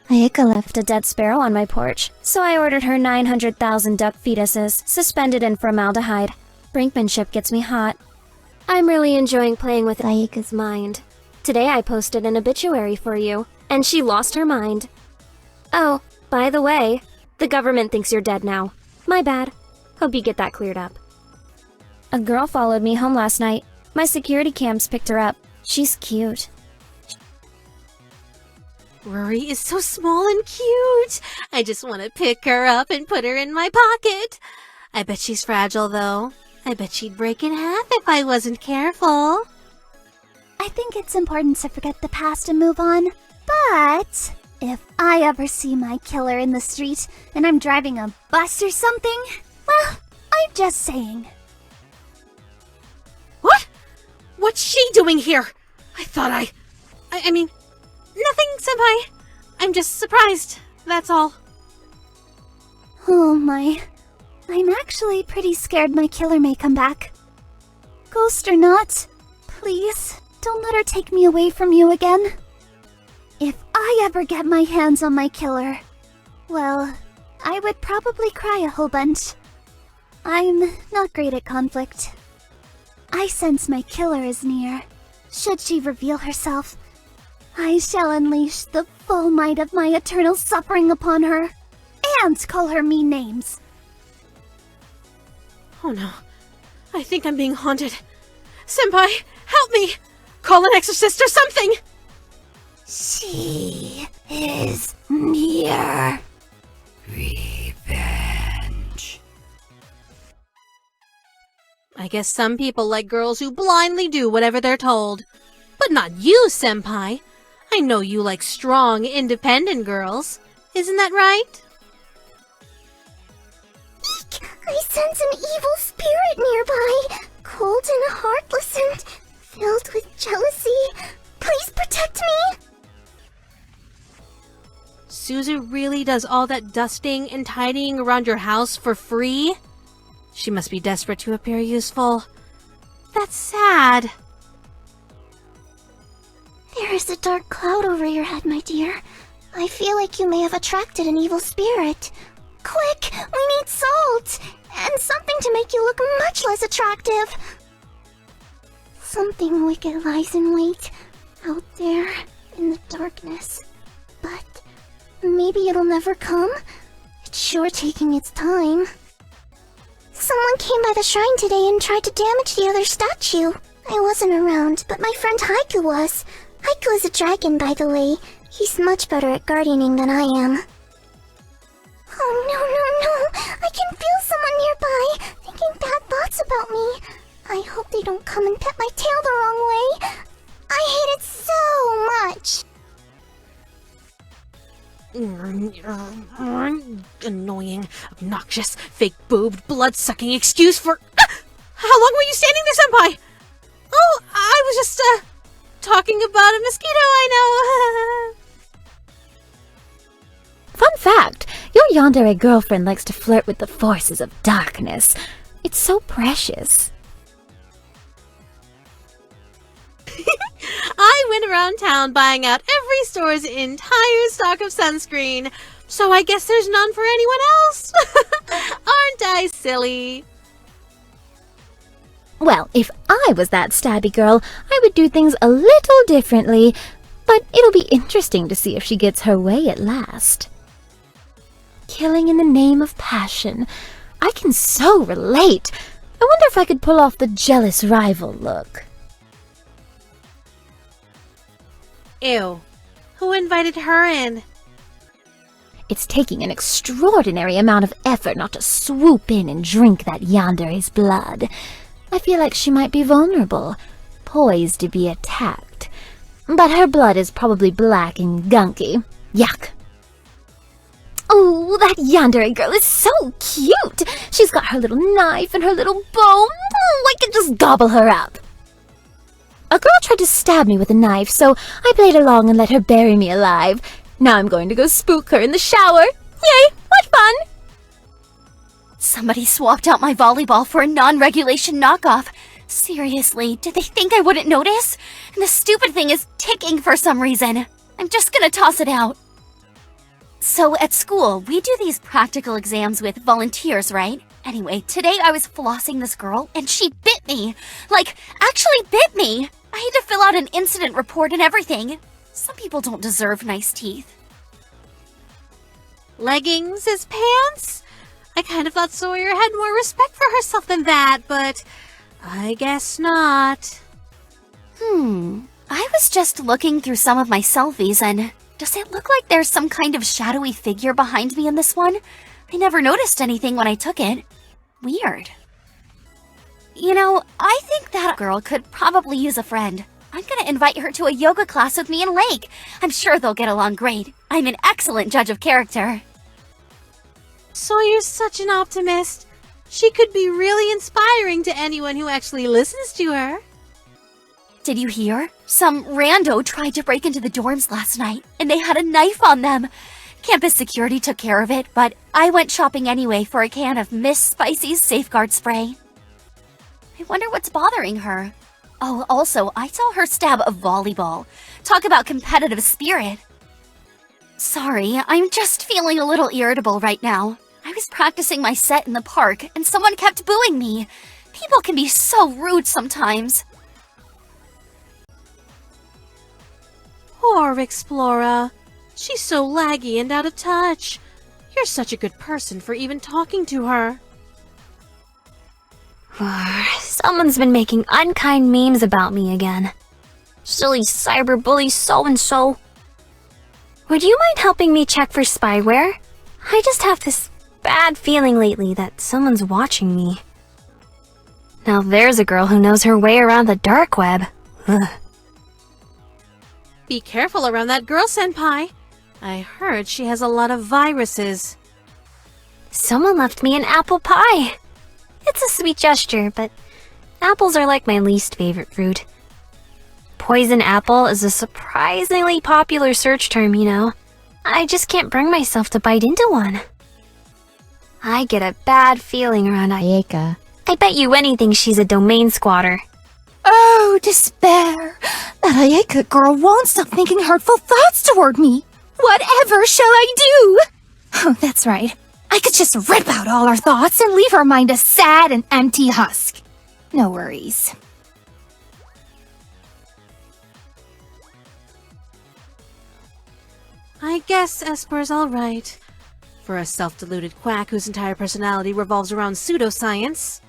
Speaker 19: Ayeka left a dead sparrow on my porch, so I ordered her 900,000 duck fetuses, suspended in formaldehyde. Brinkmanship gets me hot. I'm really enjoying playing with Ayeka's mind. Today I posted an obituary for you, and she lost her mind. Oh, by the way, the government thinks you're dead now. My bad. Hope you get that cleared up. A girl followed me home last night. My security cams picked her up. She's cute.
Speaker 2: Ruri is so small and cute. I just want to pick her up and put her in my pocket. I bet she's fragile, though. I bet she'd break in half if I wasn't careful.
Speaker 5: I think it's important to forget the past and move on. But if I ever see my killer in the street and I'm driving a bus or something, well, I'm just saying.
Speaker 2: What? What's she doing here? I mean, nothing, Senpai. I'm just surprised, that's all.
Speaker 5: Oh my. I'm actually pretty scared my killer may come back. Ghost or not, please, don't let her take me away from you again. If I ever get my hands on my killer, well, I would probably cry a whole bunch. I'm not great at conflict. I sense my killer is near. Should she reveal herself, I shall unleash the full might of my eternal suffering upon her, and call her mean names.
Speaker 2: Oh no, I think I'm being haunted. Senpai, help me! Call an exorcist or something!
Speaker 5: She is near.
Speaker 20: Revenge.
Speaker 2: I guess some people like girls who blindly do whatever they're told. But not you, Senpai. I know you like strong, independent girls. Isn't that right?
Speaker 5: Eek! I sense an evil spirit nearby. Cold and heartless and filled with jealousy. Please protect me!
Speaker 2: Suzu really does all that dusting and tidying around your house for free? She must be desperate to appear useful. That's sad.
Speaker 5: There is a dark cloud over your head, my dear. I feel like you may have attracted an evil spirit. Quick, we need salt! And something to make you look much less attractive. Something wicked lies in wait, out there, in the darkness. But maybe it'll never come? It's sure taking its time. Someone came by the shrine today and tried to damage the other statue. I wasn't around, but my friend Haiku was. Haiku is a dragon, by the way. He's much better at guardianing than I am. Oh no. I can feel someone nearby, thinking bad thoughts about me. I hope they don't come and pet my tail the wrong way. I hate it so
Speaker 2: much. Annoying, obnoxious, fake-boobed, blood-sucking excuse for... How long were you standing there, Senpai? Oh, I was just, talking about a mosquito I know.
Speaker 19: Fun fact, your yandere girlfriend likes to flirt with the forces of darkness. It's so precious.
Speaker 2: I went around town buying out every store's entire stock of sunscreen, so I guess there's none for anyone else. Aren't I silly?
Speaker 19: Well, if I was that stabby girl, I would do things a little differently, but it'll be interesting to see if she gets her way at last. Killing in the name of passion. I can so relate. I wonder if I could pull off the jealous rival look.
Speaker 2: Ew. Who invited her in?
Speaker 19: It's taking an extraordinary amount of effort not to swoop in and drink that yandere's blood. I feel like she might be vulnerable, poised to be attacked. But her blood is probably black and gunky. Yuck. Oh, that yandere girl is so cute! She's got her little knife and her little bow. Oh, I could just gobble her up. A girl tried to stab me with a knife, so I played along and let her bury me alive. Now I'm going to go spook her in the shower. Yay, what fun!
Speaker 14: Somebody swapped out my volleyball for a non-regulation knockoff. Seriously, did they think I wouldn't notice? And the stupid thing is ticking for some reason. I'm just gonna toss it out. So at school, we do these practical exams with volunteers, right? Anyway, today I was flossing this girl and she bit me. Like, actually bit me. I had to fill out an incident report and everything. Some people don't deserve nice teeth.
Speaker 2: Leggings as pants? I kind of thought Sawyer had more respect for herself than that, but I guess not.
Speaker 14: I was just looking through some of my selfies and does it look like there's some kind of shadowy figure behind me in this one? I never noticed anything when I took it. Weird. You know, I think that girl could probably use a friend. I'm gonna invite her to a yoga class with me and Lake. I'm sure they'll get along great. I'm an excellent judge of character.
Speaker 2: Sawyer's such an optimist. She could be really inspiring to anyone who actually listens to her.
Speaker 14: Did you hear? Some rando tried to break into the dorms last night, and they had a knife on them. Campus security took care of it, but I went shopping anyway for a can of Miss Spicy's safeguard spray. I wonder what's bothering her. Oh, also, I saw her stab a volleyball. Talk about competitive spirit. Sorry, I'm just feeling a little irritable right now. I was practicing my set in the park, and someone kept booing me. People can be so rude sometimes.
Speaker 2: Poor Explora. She's so laggy and out of touch. You're such a good person for even talking to her.
Speaker 19: Someone's been making unkind memes about me again. Silly cyberbully so-and-so. Would you mind helping me check for spyware? I just have this bad feeling lately that someone's watching me. Now there's a girl who knows her way around the dark web. Ugh.
Speaker 2: Be careful around that girl, Senpai. I heard she has a lot of viruses.
Speaker 19: Someone left me an apple pie. It's a sweet gesture, but apples are like my least favorite fruit. Poison apple is a surprisingly popular search term, you know. I just can't bring myself to bite into one. I get a bad feeling around Ayeka. I bet you anything she's a domain squatter.
Speaker 5: Oh, despair! That Ayeka girl won't stop thinking hurtful thoughts toward me. Whatever shall I do? Oh, that's right. I could just rip out all her thoughts and leave her mind a sad and empty husk. No worries.
Speaker 2: I guess Esper's all right. For a self-deluded quack whose entire personality revolves around pseudoscience.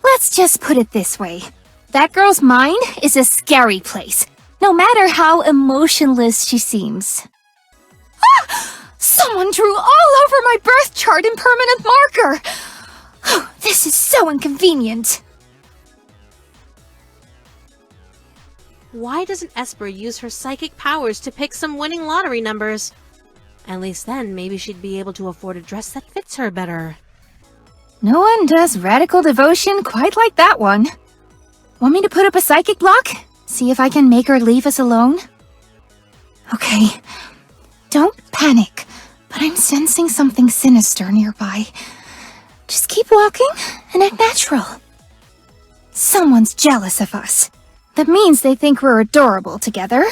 Speaker 5: Let's just put it this way. That girl's mind is a scary place, no matter how emotionless she seems. Ah! Someone drew all over my birth chart in permanent marker! Oh, this is so inconvenient.
Speaker 2: Why doesn't Esper use her psychic powers to pick some winning lottery numbers? At least then, maybe she'd be able to afford a dress that fits her better.
Speaker 5: No one does radical devotion quite like that one. Want me to put up a psychic block? See if I can make her leave us alone? Okay, don't panic, but I'm sensing something sinister nearby. Just keep walking and act natural. Someone's jealous of us. That means they think we're adorable together,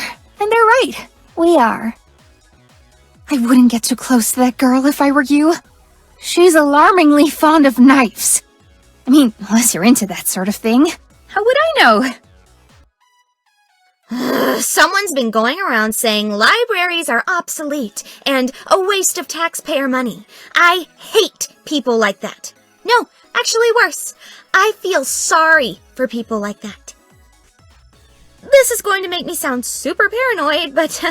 Speaker 5: and they're right, we are. I wouldn't get too close to that girl if I were you. She's alarmingly fond of knives. I mean, unless you're into that sort of thing. How would I know?
Speaker 20: Someone's been going around saying libraries are obsolete and a waste of taxpayer money. I hate people like that. No, actually worse. I feel sorry for people like that. This is going to make me sound super paranoid, but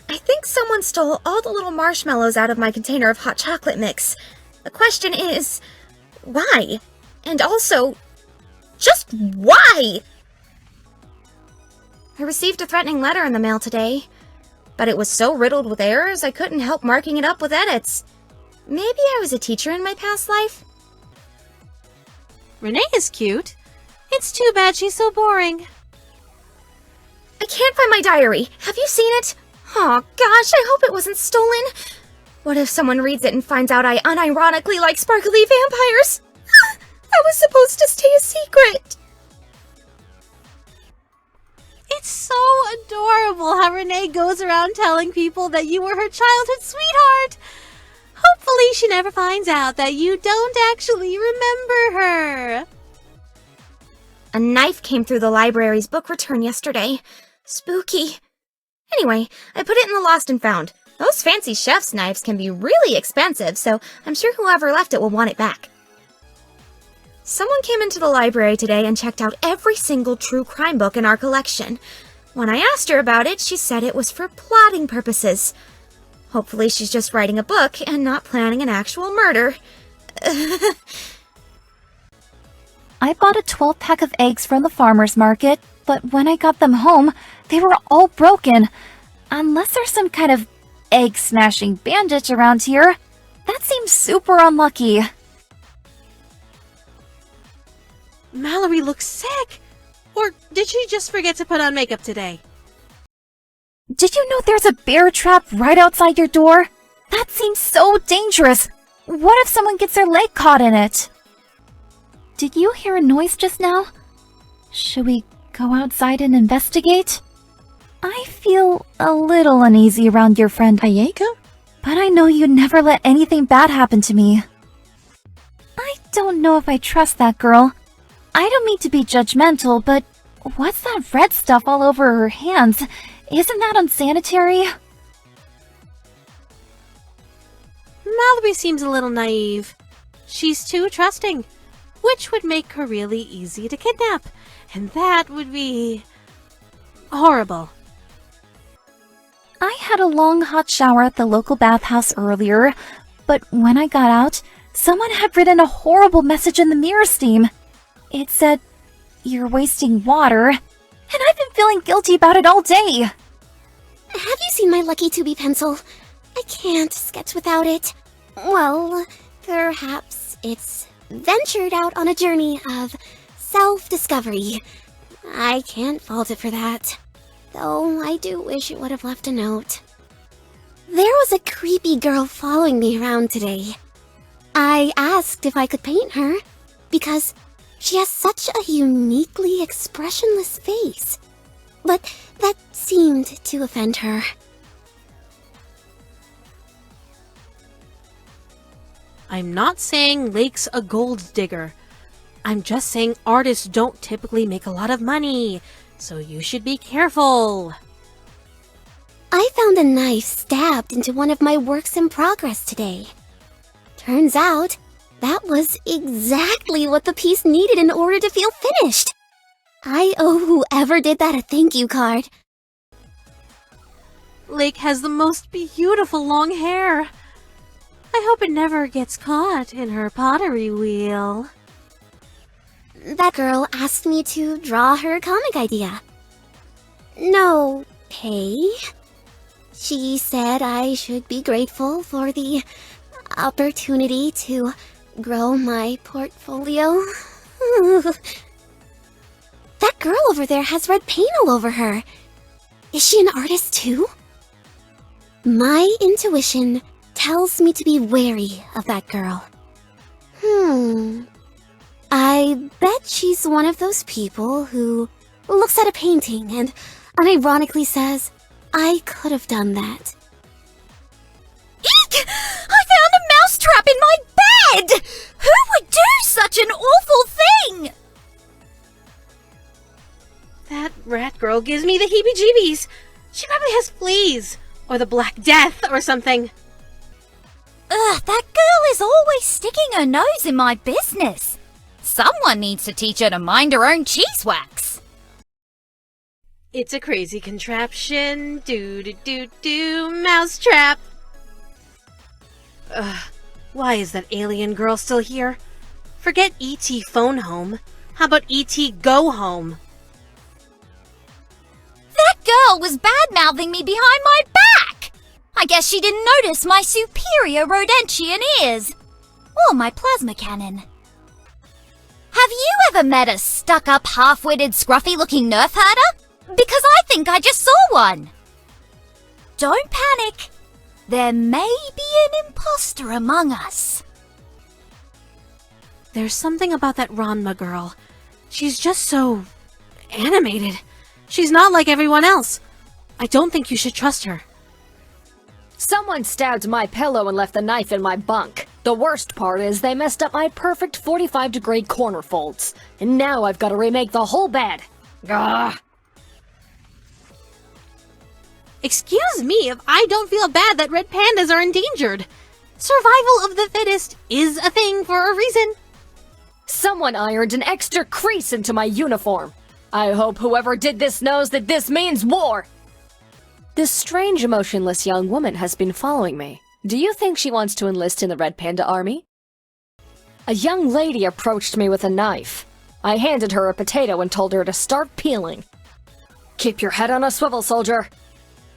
Speaker 20: I think someone stole all the little marshmallows out of my container of hot chocolate mix. The question is, why? And also, just why? I received a threatening letter in the mail today, but it was so riddled with errors I couldn't help marking it up with edits. Maybe I was a teacher in my past life?
Speaker 2: Renee is cute. It's too bad she's so boring.
Speaker 20: I can't find my diary. Have you seen it? Oh gosh, I hope it wasn't stolen. What if someone reads it and finds out I unironically like sparkly vampires? I was supposed to stay a secret.
Speaker 2: It's so adorable how Renee goes around telling people that you were her childhood sweetheart. Hopefully she never finds out that you don't actually remember her.
Speaker 20: A knife came through the library's book return yesterday. Spooky. Anyway, I put it in the lost and found. Those fancy chef's knives can be really expensive, so I'm sure whoever left it will want it back. Someone came into the library today and checked out every single true crime book in our collection. When I asked her about it, she said it was for plotting purposes. Hopefully she's just writing a book and not planning an actual murder.
Speaker 21: I bought a 12-pack of eggs from the farmer's market, but when I got them home, they were all broken. Unless there's some kind of egg-smashing bandit around here, that seems super unlucky.
Speaker 2: Mallory looks sick. Or did she just forget to put on makeup today?
Speaker 21: Did you know there's a bear trap right outside your door? That seems so dangerous. What if someone gets their leg caught in it? Did you hear a noise just now? Should we go outside and investigate? I feel a little uneasy around your friend Ayeka, but I know you'd never let anything bad happen to me. I don't know if I trust that girl. I don't mean to be judgmental, but what's that red stuff all over her hands? Isn't that unsanitary?
Speaker 2: Mallory seems a little naive. She's too trusting, which would make her really easy to kidnap, and that would be horrible.
Speaker 21: I had a long hot shower at the local bathhouse earlier, but when I got out, someone had written a horrible message in the mirror steam. It said, "You're wasting water," and I've been feeling guilty about it all day.
Speaker 19: Have you seen my Lucky 2B pencil? I can't sketch without it. Well, perhaps it's ventured out on a journey of self-discovery. I can't fault it for that. Though I do wish it would have left a note. There was a creepy girl following me around today. I asked if I could paint her, because she has such a uniquely expressionless face. But that seemed to offend her.
Speaker 2: I'm not saying Lake's a gold digger. I'm just saying artists don't typically make a lot of money, so you should be careful.
Speaker 19: I found a knife stabbed into one of my works in progress today. Turns out, that was exactly what the piece needed in order to feel finished. I owe whoever did that a thank you card.
Speaker 2: Lake has the most beautiful long hair. I hope it never gets caught in her pottery wheel.
Speaker 19: That girl asked me to draw her comic idea. No pay. She said I should be grateful for the opportunity to grow my portfolio. That girl over there has red paint all over her. Is she an artist too? My intuition tells me to be wary of that girl. I bet she's one of those people who looks at a painting and unironically says, "I could have done that."
Speaker 14: Eek! I found a mousetrap in my bed! Who would do such an awful thing?
Speaker 2: That rat girl gives me the heebie-jeebies. She probably has fleas, or the Black Death, or something.
Speaker 14: Ugh, that girl is always sticking her nose in my business. Someone needs to teach her to mind her own cheese wax.
Speaker 2: It's a crazy contraption. Do-do-do-do, mousetrap. Why is that alien girl still here? Forget E.T. phone home. How about E.T. go home?
Speaker 14: That girl was bad-mouthing me behind my back. I guess she didn't notice my superior rodentian ears. Or my plasma cannon. Have you ever met a stuck-up, half-witted, scruffy-looking nerf herder? Because I think I just saw one. Don't panic.
Speaker 21: There may be an imposter among us.
Speaker 2: There's something about that Ranma girl. She's just so animated. She's not like everyone else. I don't think you should trust her.
Speaker 3: Someone stabbed my pillow and left the knife in my bunk. The worst part is they messed up my perfect 45-degree corner folds. And now I've got to remake the whole bed. Gah!
Speaker 2: Excuse me if I don't feel bad that red pandas are endangered. Survival of the fittest is a thing for a reason.
Speaker 3: Someone ironed an extra crease into my uniform. I hope whoever did this knows that this means war. This strange, emotionless young woman has been following me. Do you think she wants to enlist in the Red Panda Army? A young lady approached me with a knife. I handed her a potato and told her to start peeling. Keep your head on a swivel, soldier.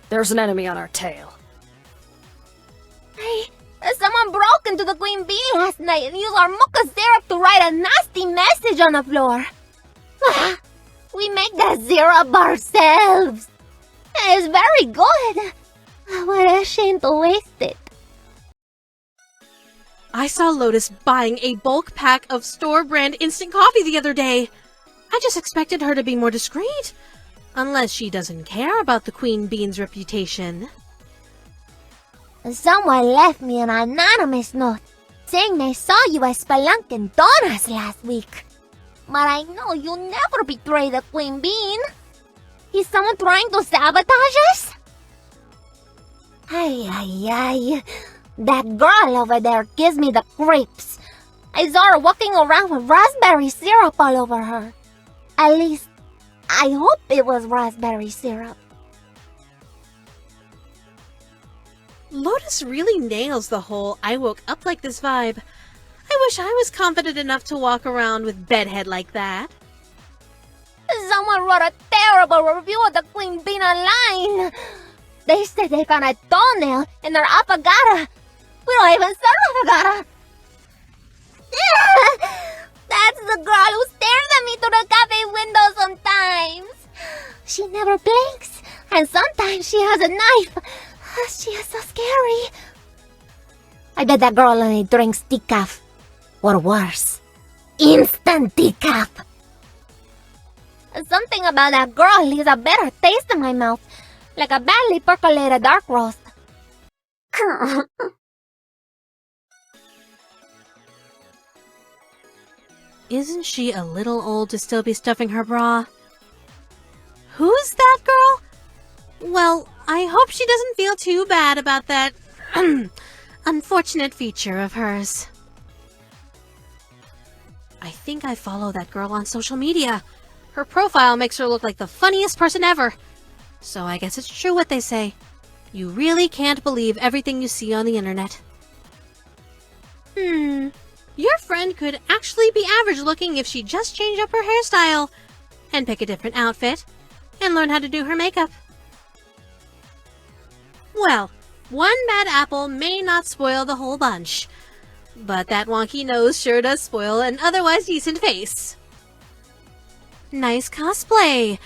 Speaker 3: There's an enemy on our tail.
Speaker 14: Hey, someone broke into the Queen Bee last night and used our mocha syrup to write a nasty message on the floor. We make that syrup ourselves. It's very good. What a shame to waste it.
Speaker 2: I saw Lotus buying a bulk pack of store-brand instant coffee the other day. I just expected her to be more discreet. Unless she doesn't care about the Queen Bee's reputation.
Speaker 14: Someone left me an anonymous note saying they saw you at Spelunkin' Donuts last week. But I know you'll never betray the Queen Bee. Is someone trying to sabotage us? Ay. That girl over there gives me the creeps. I saw her walking around with raspberry syrup all over her. At least, I hope it was raspberry syrup.
Speaker 2: Lotus really nails the whole I woke up like this vibe. I wish I was confident enough to walk around with bedhead like that.
Speaker 14: Someone wrote a terrible review of the Queen Bee online. They said they found a toenail in their affogato. We don't even serve affogato. That's the girl who stares at me through the cafe window sometimes. She never blinks, and sometimes she has a knife. She is so scary. I bet that girl only drinks decaf. Or worse, instant decaf. Something about that girl leaves a bitter taste in my mouth, like a badly percolated dark roast.
Speaker 2: Isn't she a little old to still be stuffing her bra? Who's that girl? Well, I hope she doesn't feel too bad about that unfortunate feature of hers. I think I follow that girl on social media. Her profile makes her look like the funniest person ever. So I guess it's true what they say. You really can't believe everything you see on the internet. Your friend could actually be average looking if she just changed up her hairstyle and pick a different outfit and learn how to do her makeup. Well, one bad apple may not spoil the whole bunch, but that wonky nose sure does spoil an otherwise decent face. Nice cosplay.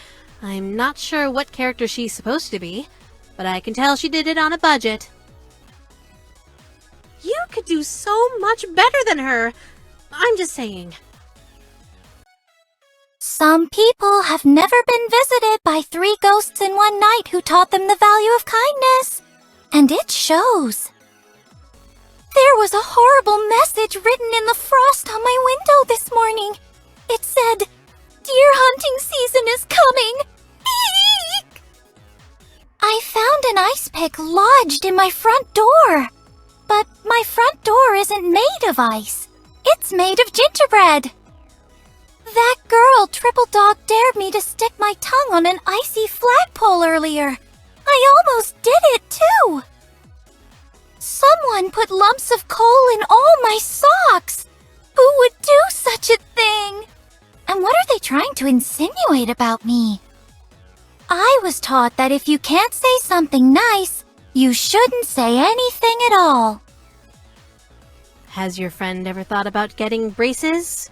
Speaker 2: I'm not sure what character she's supposed to be, but I can tell she did it on a budget. You could do so much better than her. I'm just saying.
Speaker 21: Some people have never been visited by 3 ghosts in one night who taught them the value of kindness. And it shows. There was a horrible message written in the frost on my window this morning. It said, "Deer hunting season is coming." Eek! I found an ice pick lodged in my front door. But my front door isn't made of ice. It's made of gingerbread. That girl Triple Dog dared me to stick my tongue on an icy flagpole earlier. I almost did it too. Someone put lumps of coal in all my socks. Who would do such a thing? And what are they trying to insinuate about me? I was taught that if you can't say something nice, you shouldn't say anything at all.
Speaker 2: Has your friend ever thought about getting braces?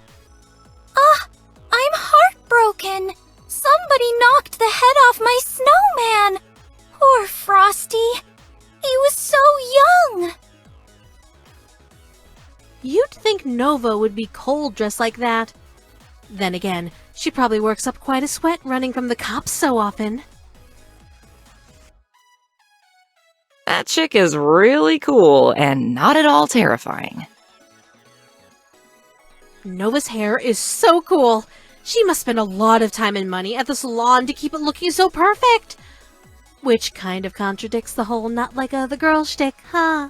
Speaker 21: I'm heartbroken. Somebody knocked the head off my snowman. Poor Frosty. He
Speaker 14: was so young!
Speaker 2: You'd think Nova would be cold dressed like that. Then again, she probably works up quite a sweat running from the cops so often.
Speaker 16: That chick is really cool and not at all terrifying.
Speaker 2: Nova's hair is so cool. She must spend a lot of time and money at the salon to keep it looking so perfect. Which kind of contradicts the whole not like other girl shtick, huh?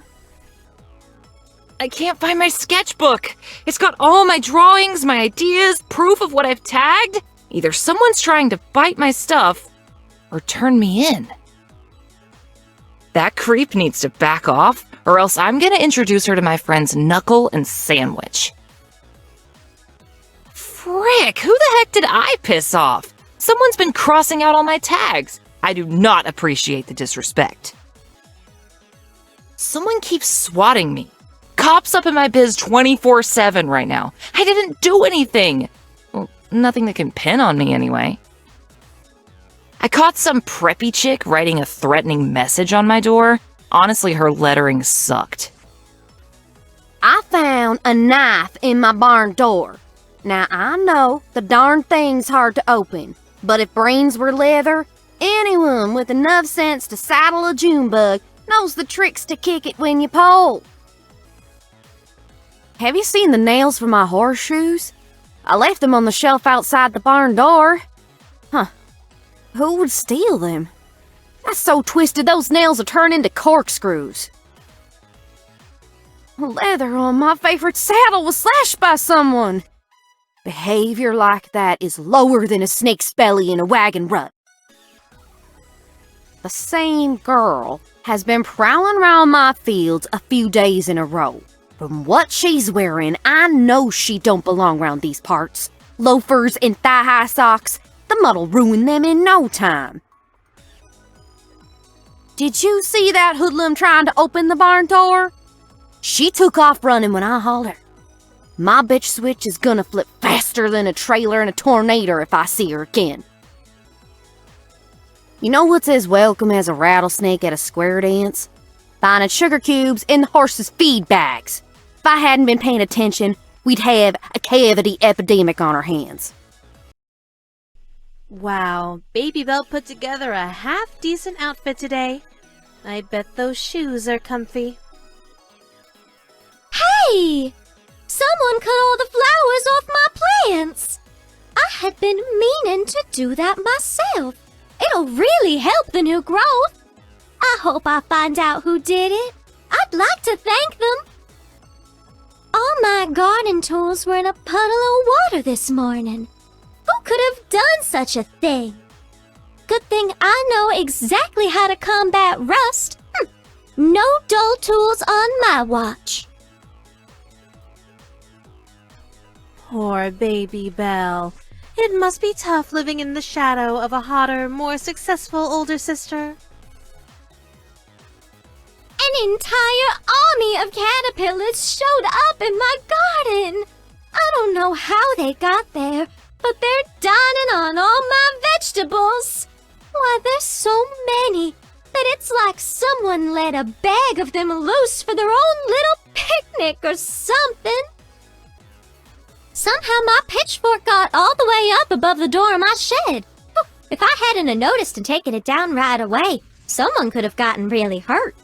Speaker 16: I can't find my sketchbook. It's got all my drawings, my ideas, proof of what I've tagged. Either someone's trying to bite my stuff or turn me in. That creep needs to back off, or else I'm gonna introduce her to my friends Knuckle and Sandwich. Frick, who the heck did I piss off? Someone's been crossing out all my tags. I do not appreciate the disrespect. Someone keeps swatting me. Cops up in my biz 24/7 right now. I didn't do anything. Well, nothing that can pin on me anyway. I caught some preppy chick writing a threatening message on my door. Honestly, her lettering sucked.
Speaker 6: I found a knife in my barn door. Now, I know the darn thing's hard to open, but if brains were leather, anyone with enough sense to saddle a June bug knows the tricks to kick it when you pull. Have you seen the nails for my horseshoes? I left them on the shelf outside the barn door. Huh. Who would steal them? That's so twisted those nails will turn into corkscrews. The leather on my favorite saddle was slashed by someone. Behavior like that is lower than a snake's belly in a wagon rut. The same girl has been prowling around my fields a few days in a row. From what she's wearing, I know she don't belong around these parts. Loafers and thigh-high socks, the mud'll ruin them in no time. Did you see that hoodlum trying to open the barn door? She took off running when I hollered. My bitch switch is gonna flip faster than a trailer in a tornado if I see her again. You know what's as welcome as a rattlesnake at a square dance? Finding sugar cubes in the horse's feed bags. If I hadn't been paying attention, we'd have a cavity epidemic on our hands.
Speaker 2: Wow, Baby Belle put together a half-decent outfit today. I bet those shoes are comfy.
Speaker 1: Hey! Someone cut all the flowers off my plants! I had been meaning to do that myself. It'll really help the new growth. I hope I find out who did it. I'd like to thank them. All my garden tools were in a puddle of water this morning. Who could have done such a thing? Good thing I know exactly how to combat rust. No dull tools on my watch.
Speaker 2: Poor Baby Belle. It must be tough living in the shadow of a hotter, more successful older sister.
Speaker 1: An entire army of caterpillars showed up in my garden. I don't know how they got there, but they're dining on all my vegetables. Why, there's so many that it's like someone let a bag of them loose for their own little picnic or something. Somehow my pitchfork got all the way up above the door of my shed. If I hadn't noticed and taken it down right away, someone could have gotten really hurt.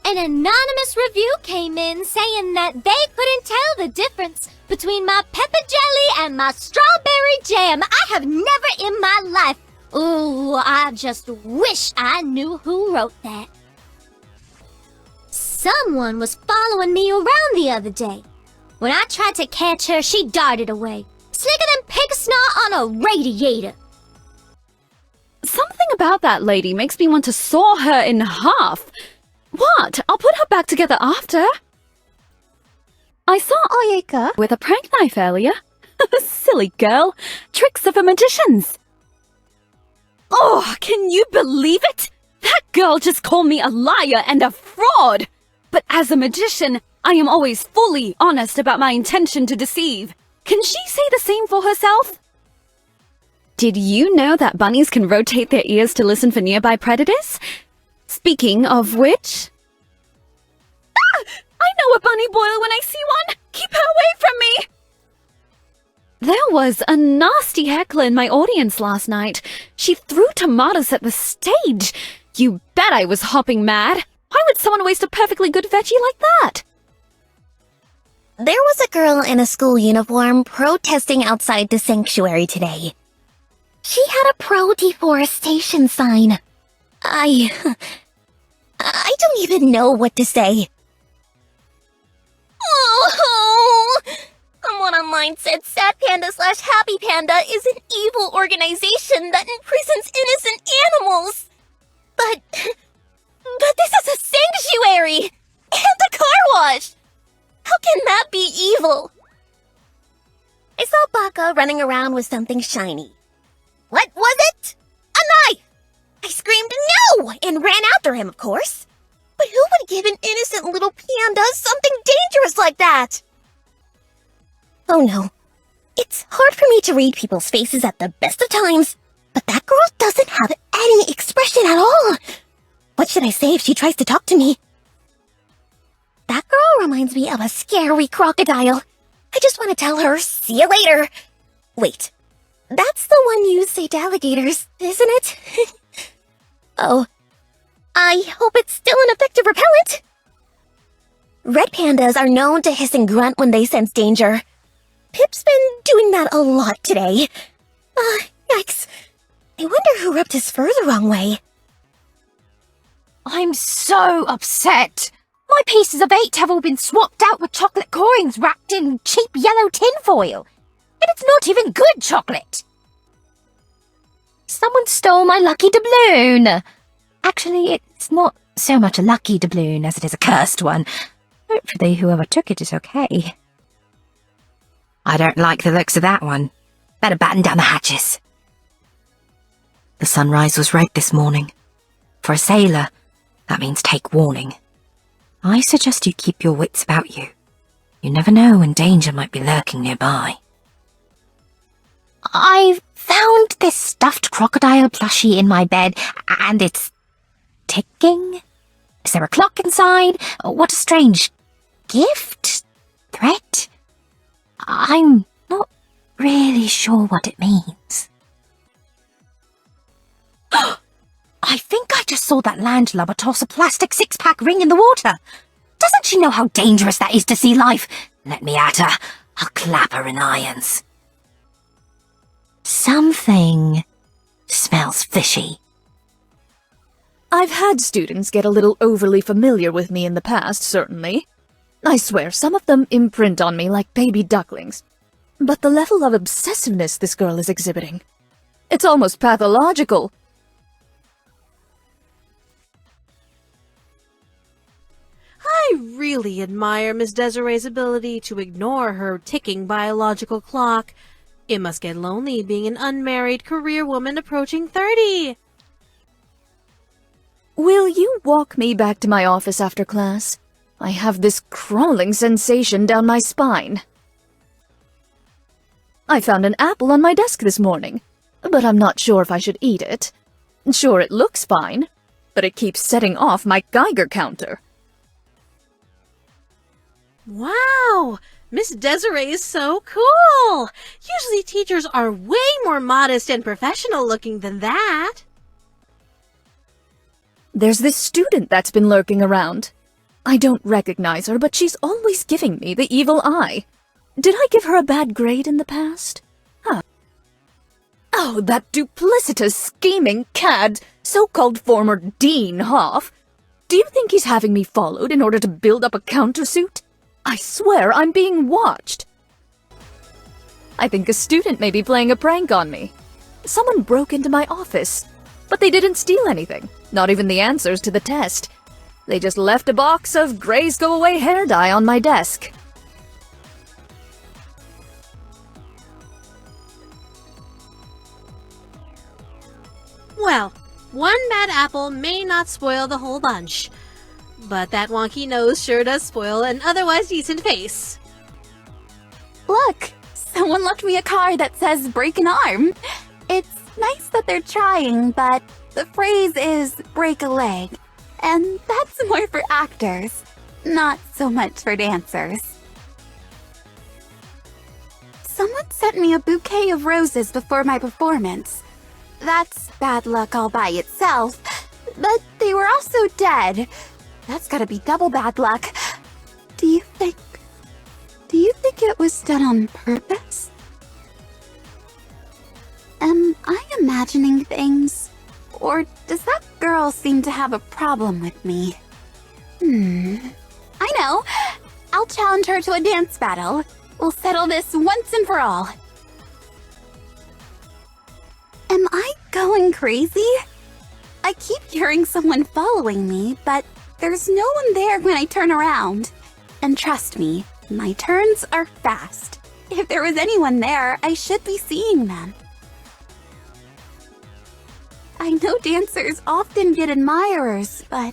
Speaker 1: An anonymous review came in saying that they couldn't tell the difference between my pepper jelly and my strawberry jam. I have never in my life. Ooh, I just wish I knew who wrote that. Someone was following me around the other day. When I tried to catch her, she darted away, slicker than pig snot on a radiator.
Speaker 21: Something about that lady makes me want to saw her in half. What? I'll put her back together after. I saw Ayeka with a prank knife earlier. Silly girl. Tricks of a magician's. Oh, can you believe it? That girl just called me a liar and a fraud. But as a magician, I am always fully honest about my intention to deceive. Can she say the same for herself? Did you know that bunnies can rotate their ears to listen for nearby predators? Speaking of which... Ah! I know a bunny boil when I see one! Keep her away from me! There was a nasty heckler in my audience last night. She threw tomatoes at the stage. You bet I was hopping mad. Why would someone waste a perfectly good veggie like that?
Speaker 4: There was a girl in a school uniform protesting outside the sanctuary today. She had a pro-deforestation sign. I don't even know what to say.
Speaker 1: Oh! Someone online said Sad Panda/Happy Panda is an evil organization that imprisons innocent animals. But this is a sanctuary! And a car wash! How can that be evil?
Speaker 4: I saw Baka running around with something shiny. What was it? A knife! I screamed no and ran after him, of course. But who would give an innocent little panda something dangerous like that? Oh no. It's hard for me to read people's faces at the best of times, but that girl doesn't have any expression at all. What should I say if she tries to talk to me? That girl reminds me of a scary crocodile. I just want to tell her, see you later. Wait, that's the one you say to alligators, isn't it? Oh, I hope it's still an effective repellent. Red pandas are known to hiss and grunt when they sense danger. Pip's been doing that a lot today. Yikes. I wonder who rubbed his fur the wrong way.
Speaker 14: I'm so upset. My pieces of 8 have all been swapped out with chocolate coins wrapped in cheap yellow tinfoil. And it's not even good chocolate. Someone stole my lucky doubloon. Actually, it's not so much a lucky doubloon as it is a cursed one. Hopefully whoever took it is okay.
Speaker 9: I don't like the looks of that one. Better batten down the hatches. The sunrise was red this morning. For a sailor, that means take warning. I suggest you keep your wits about you. You never know when danger might be lurking nearby.
Speaker 14: I found this stuffed crocodile plushie in my bed, and it's ticking. Is there a clock inside? What a strange gift? Threat? I'm not really sure what it means. I think I just saw that landlubber toss a plastic 6-pack ring in the water. Doesn't she know how dangerous that is to sea life? Let me at her. I'll clap her in irons. Something smells fishy.
Speaker 21: I've had students get a little overly familiar with me in the past, certainly. I swear, some of them imprint on me like baby ducklings. But the level of obsessiveness this girl is exhibiting, it's almost pathological.
Speaker 2: I really admire Miss Desiree's ability to ignore her ticking biological clock. It must get lonely being an unmarried career woman approaching 30.
Speaker 21: Will you walk me back to my office after class? I have this crawling sensation down my spine. I found an apple on my desk this morning, but I'm not sure if I should eat it. Sure, it looks fine, but it keeps setting off my Geiger counter.
Speaker 2: Wow! Miss Desiree is so cool! Usually teachers are way more modest and professional looking than that.
Speaker 21: There's this student that's been lurking around. I don't recognize her, but she's always giving me the evil eye. Did I give her a bad grade in the past? Huh. Oh, that duplicitous, scheming cad, so-called former Dean Hoff. Do you think he's having me followed in order to build up a countersuit? I swear I'm being watched. I think a student may be playing a prank on me. Someone broke into my office, but they didn't steal anything, not even the answers to the test. They just left a box of Grays Go Away hair dye on my desk.
Speaker 2: Well, one bad apple may not spoil the whole bunch, but that wonky nose sure does spoil an otherwise decent face.
Speaker 21: Look! Someone left me a card that says break an arm. It's nice that they're trying, but the phrase is break a leg.
Speaker 8: And that's more for actors, not so much for dancers. Someone sent me a bouquet of roses before my performance. That's bad luck all by itself, but they were also dead. That's gotta be double bad luck. Do you think it was done on purpose? Am I imagining things? Or does that girl seem to have a problem with me? I know! I'll challenge her to a dance battle. We'll settle this once and for all. Am I going crazy? I keep hearing someone following me, but there's no one there when I turn around. And trust me, my turns are fast. If there was anyone there, I should be seeing them. I know dancers often get admirers, but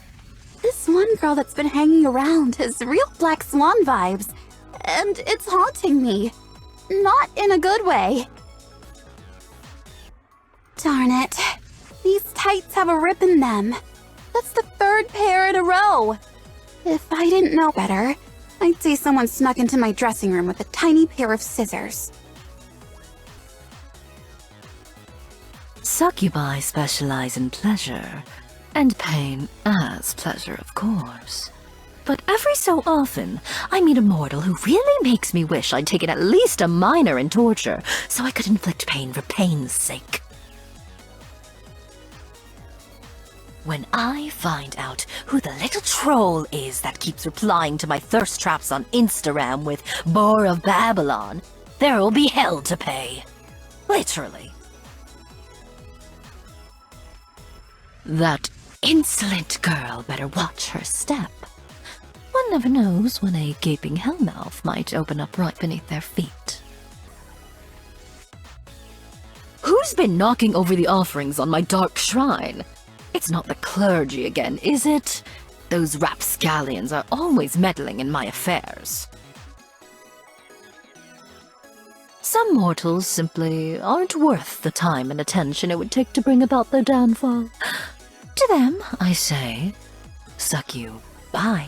Speaker 8: this one girl that's been hanging around has real Black Swan vibes, and it's haunting me. Not in a good way. Darn it. These tights have a rip in them. That's the third pair in a row. If I didn't know better, I'd say someone snuck into my dressing room with a tiny pair of scissors.
Speaker 22: Succubi specialize in pleasure, and pain as pleasure, of course. But every so often, I meet a mortal who really makes me wish I'd taken at least a minor in torture, so I could inflict pain for pain's sake. When I find out who the little troll is that keeps replying to my thirst traps on Instagram with Boar of Babylon, there will be hell to pay. Literally. That insolent girl better watch her step. One never knows when a gaping hellmouth might open up right beneath their feet. Who's been knocking over the offerings on my dark shrine? It's not the clergy again, is it? Those rapscallions are always meddling in my affairs. Some mortals simply aren't worth the time and attention it would take to bring about their downfall. To them, I say, suck you, bye.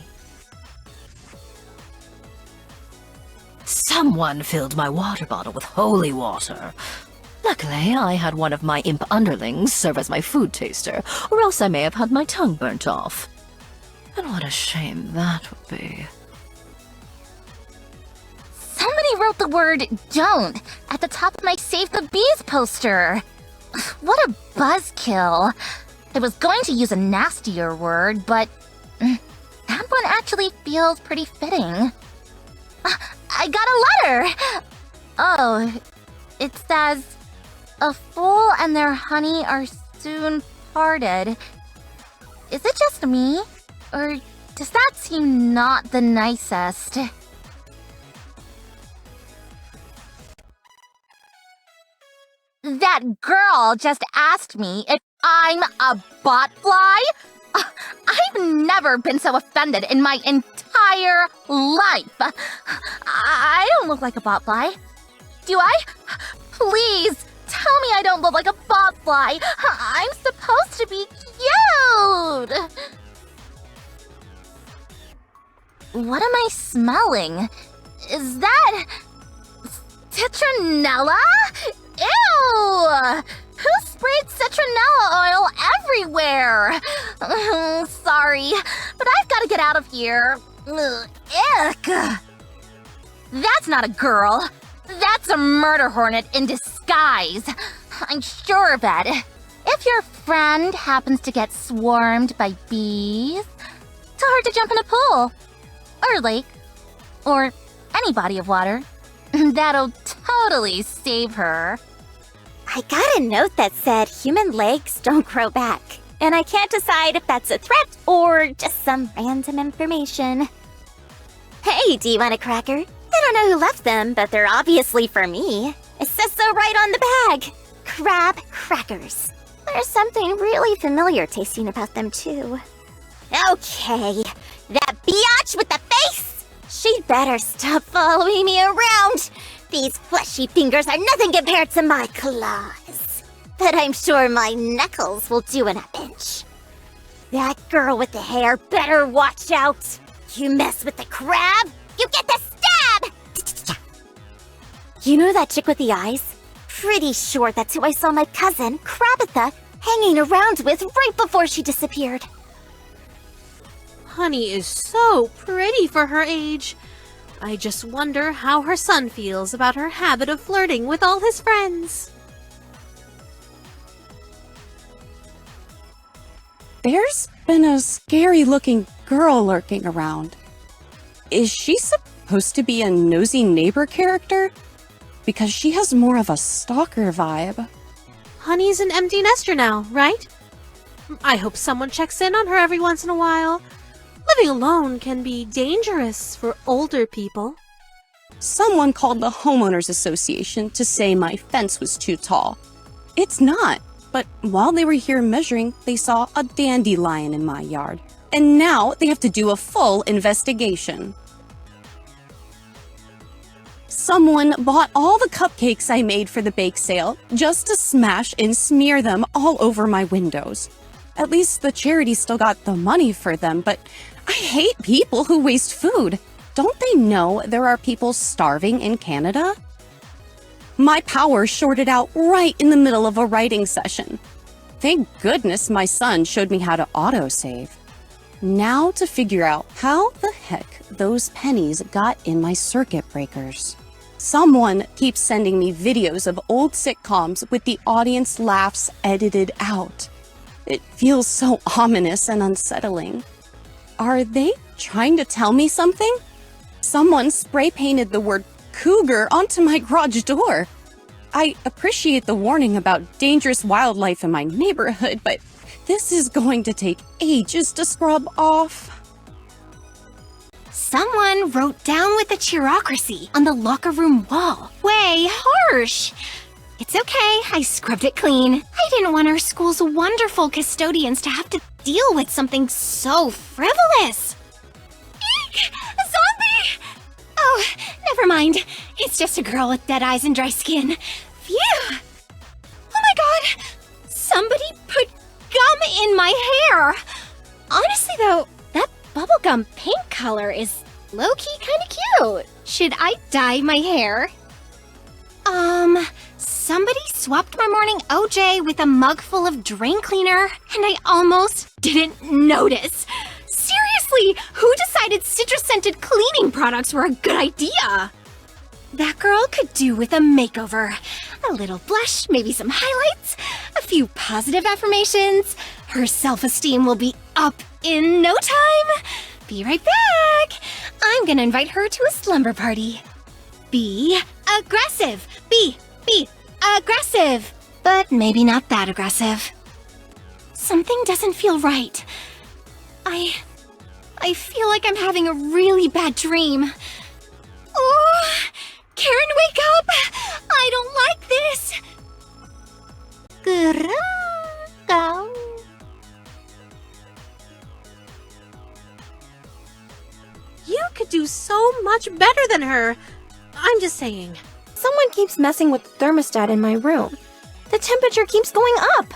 Speaker 22: Someone filled my water bottle with holy water. Luckily, I had one of my imp underlings serve as my food taster, or else I may have had my tongue burnt off. And what a shame that would be.
Speaker 14: Somebody wrote the word "don't" at the top of my Save the Bees poster. What a buzzkill. I was going to use a nastier word, but that one actually feels pretty fitting. I got a letter! Oh, it says, "A fool and their honey are soon parted." Is it just me? Or does that seem not the nicest? That girl just asked me if I'm a botfly? I've never been so offended in my entire life. I don't look like a botfly. Do I? Please, tell me I don't look like a botfly. I'm supposed to be cute. What am I smelling? Is that citronella? Ew! Who sprayed citronella oil everywhere? Sorry, but I've got to get out of here. Ick! That's not a girl. That's a murder hornet in disguise. I'm sure of it. If your friend happens to get swarmed by bees, tell her to jump in a pool, or a lake, or any body of water. That'll totally save her.
Speaker 23: I got a note that said human legs don't grow back, and I can't decide if that's a threat or just some random information. Hey, do you want a cracker? I don't know who left them, but they're obviously for me. It says so right on the bag. Crab crackers. There's something really familiar tasting about them, too. Okay, that biatch with the face! She'd better stop following me around. These fleshy fingers are nothing compared to my claws. But I'm sure my knuckles will do in a pinch. That girl with the hair better watch out! You mess with the crab, you get the stab! You know that chick with the eyes? Pretty sure that's who I saw my cousin, Krabatha, hanging around with right before she disappeared.
Speaker 2: Honey is so pretty for her age. I just wonder how her son feels about her habit of flirting with all his friends.
Speaker 7: There's been a scary-looking girl lurking around. Is she supposed to be a nosy neighbor character? Because she has more of a stalker vibe.
Speaker 2: Honey's an empty nester now, right? I hope someone checks in on her every once in a while. Living alone can be dangerous for older people.
Speaker 7: Someone called the Homeowners Association to say my fence was too tall. It's not, but while they were here measuring, they saw a dandelion in my yard. And now they have to do a full investigation. Someone bought all the cupcakes I made for the bake sale just to smash and smear them all over my windows. At least the charity still got the money for them, but I hate people who waste food. Don't they know there are people starving in Canada? My power shorted out right in the middle of a writing session. Thank goodness my son showed me how to autosave. Now to figure out how the heck those pennies got in my circuit breakers. Someone keeps sending me videos of old sitcoms with the audience laughs edited out. It feels so ominous and unsettling. Are they trying to tell me something? Someone spray painted the word cougar onto my garage door. I appreciate the warning about dangerous wildlife in my neighborhood, but this is going to take ages to scrub off.
Speaker 14: Someone wrote down with the cheerocracy on the locker room wall. Way harsh! It's okay, I scrubbed it clean. I didn't want our school's wonderful custodians to have to deal with something so frivolous. Eek! A zombie! Oh, never mind. It's just a girl with dead eyes and dry skin. Phew! Oh my god! Somebody put gum in my hair! Honestly though, that bubblegum pink color is low-key kinda cute. Should I dye my hair? Somebody swapped my morning OJ with a mug full of drain cleaner, and I almost didn't notice. Seriously, who decided citrus-scented cleaning products were a good idea? That girl could do with a makeover. A little blush, maybe some highlights, a few positive affirmations. Her self-esteem will be up in no time. Be right back. I'm gonna invite her to a slumber party. Be aggressive. Be aggressive. But maybe not that aggressive. Something doesn't feel right. I feel like I'm having a really bad dream. Oh, Karen, wake up! I don't like this!
Speaker 2: You could do so much better than her. I'm just saying.
Speaker 19: Someone keeps messing with the thermostat in my room. The temperature keeps going up.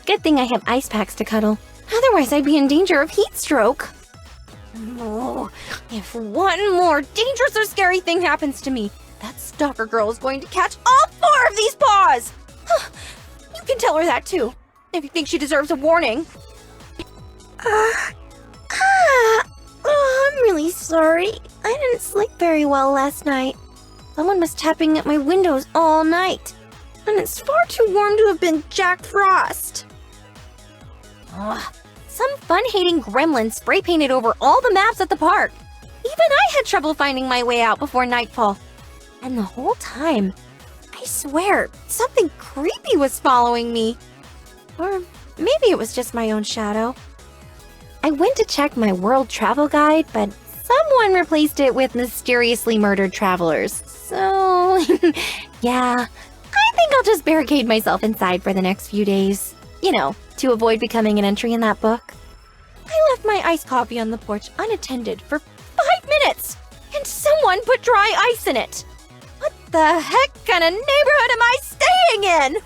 Speaker 19: Good thing I have ice packs to cuddle. Otherwise, I'd be in danger of heat stroke. Oh, if one more dangerous or scary thing happens to me, that stalker girl is going to catch all 4 of these paws! You can tell her that too, if you think she deserves a warning. I'm really sorry. I didn't sleep very well last night. Someone was tapping at my windows all night, and it's far too warm to have been Jack Frost. Some fun-hating gremlin spray-painted over all the maps at the park. Even I had trouble finding my way out before nightfall. And the whole time, I swear, something creepy was following me. Or maybe it was just my own shadow. I went to check my world travel guide, but someone replaced it with mysteriously murdered travelers. So, yeah, I think I'll just barricade myself inside for the next few days. You know, to avoid becoming an entry in that book. I left my iced coffee on the porch unattended for 5 minutes, and someone put dry ice in it. What the heck kind of neighborhood am I staying in?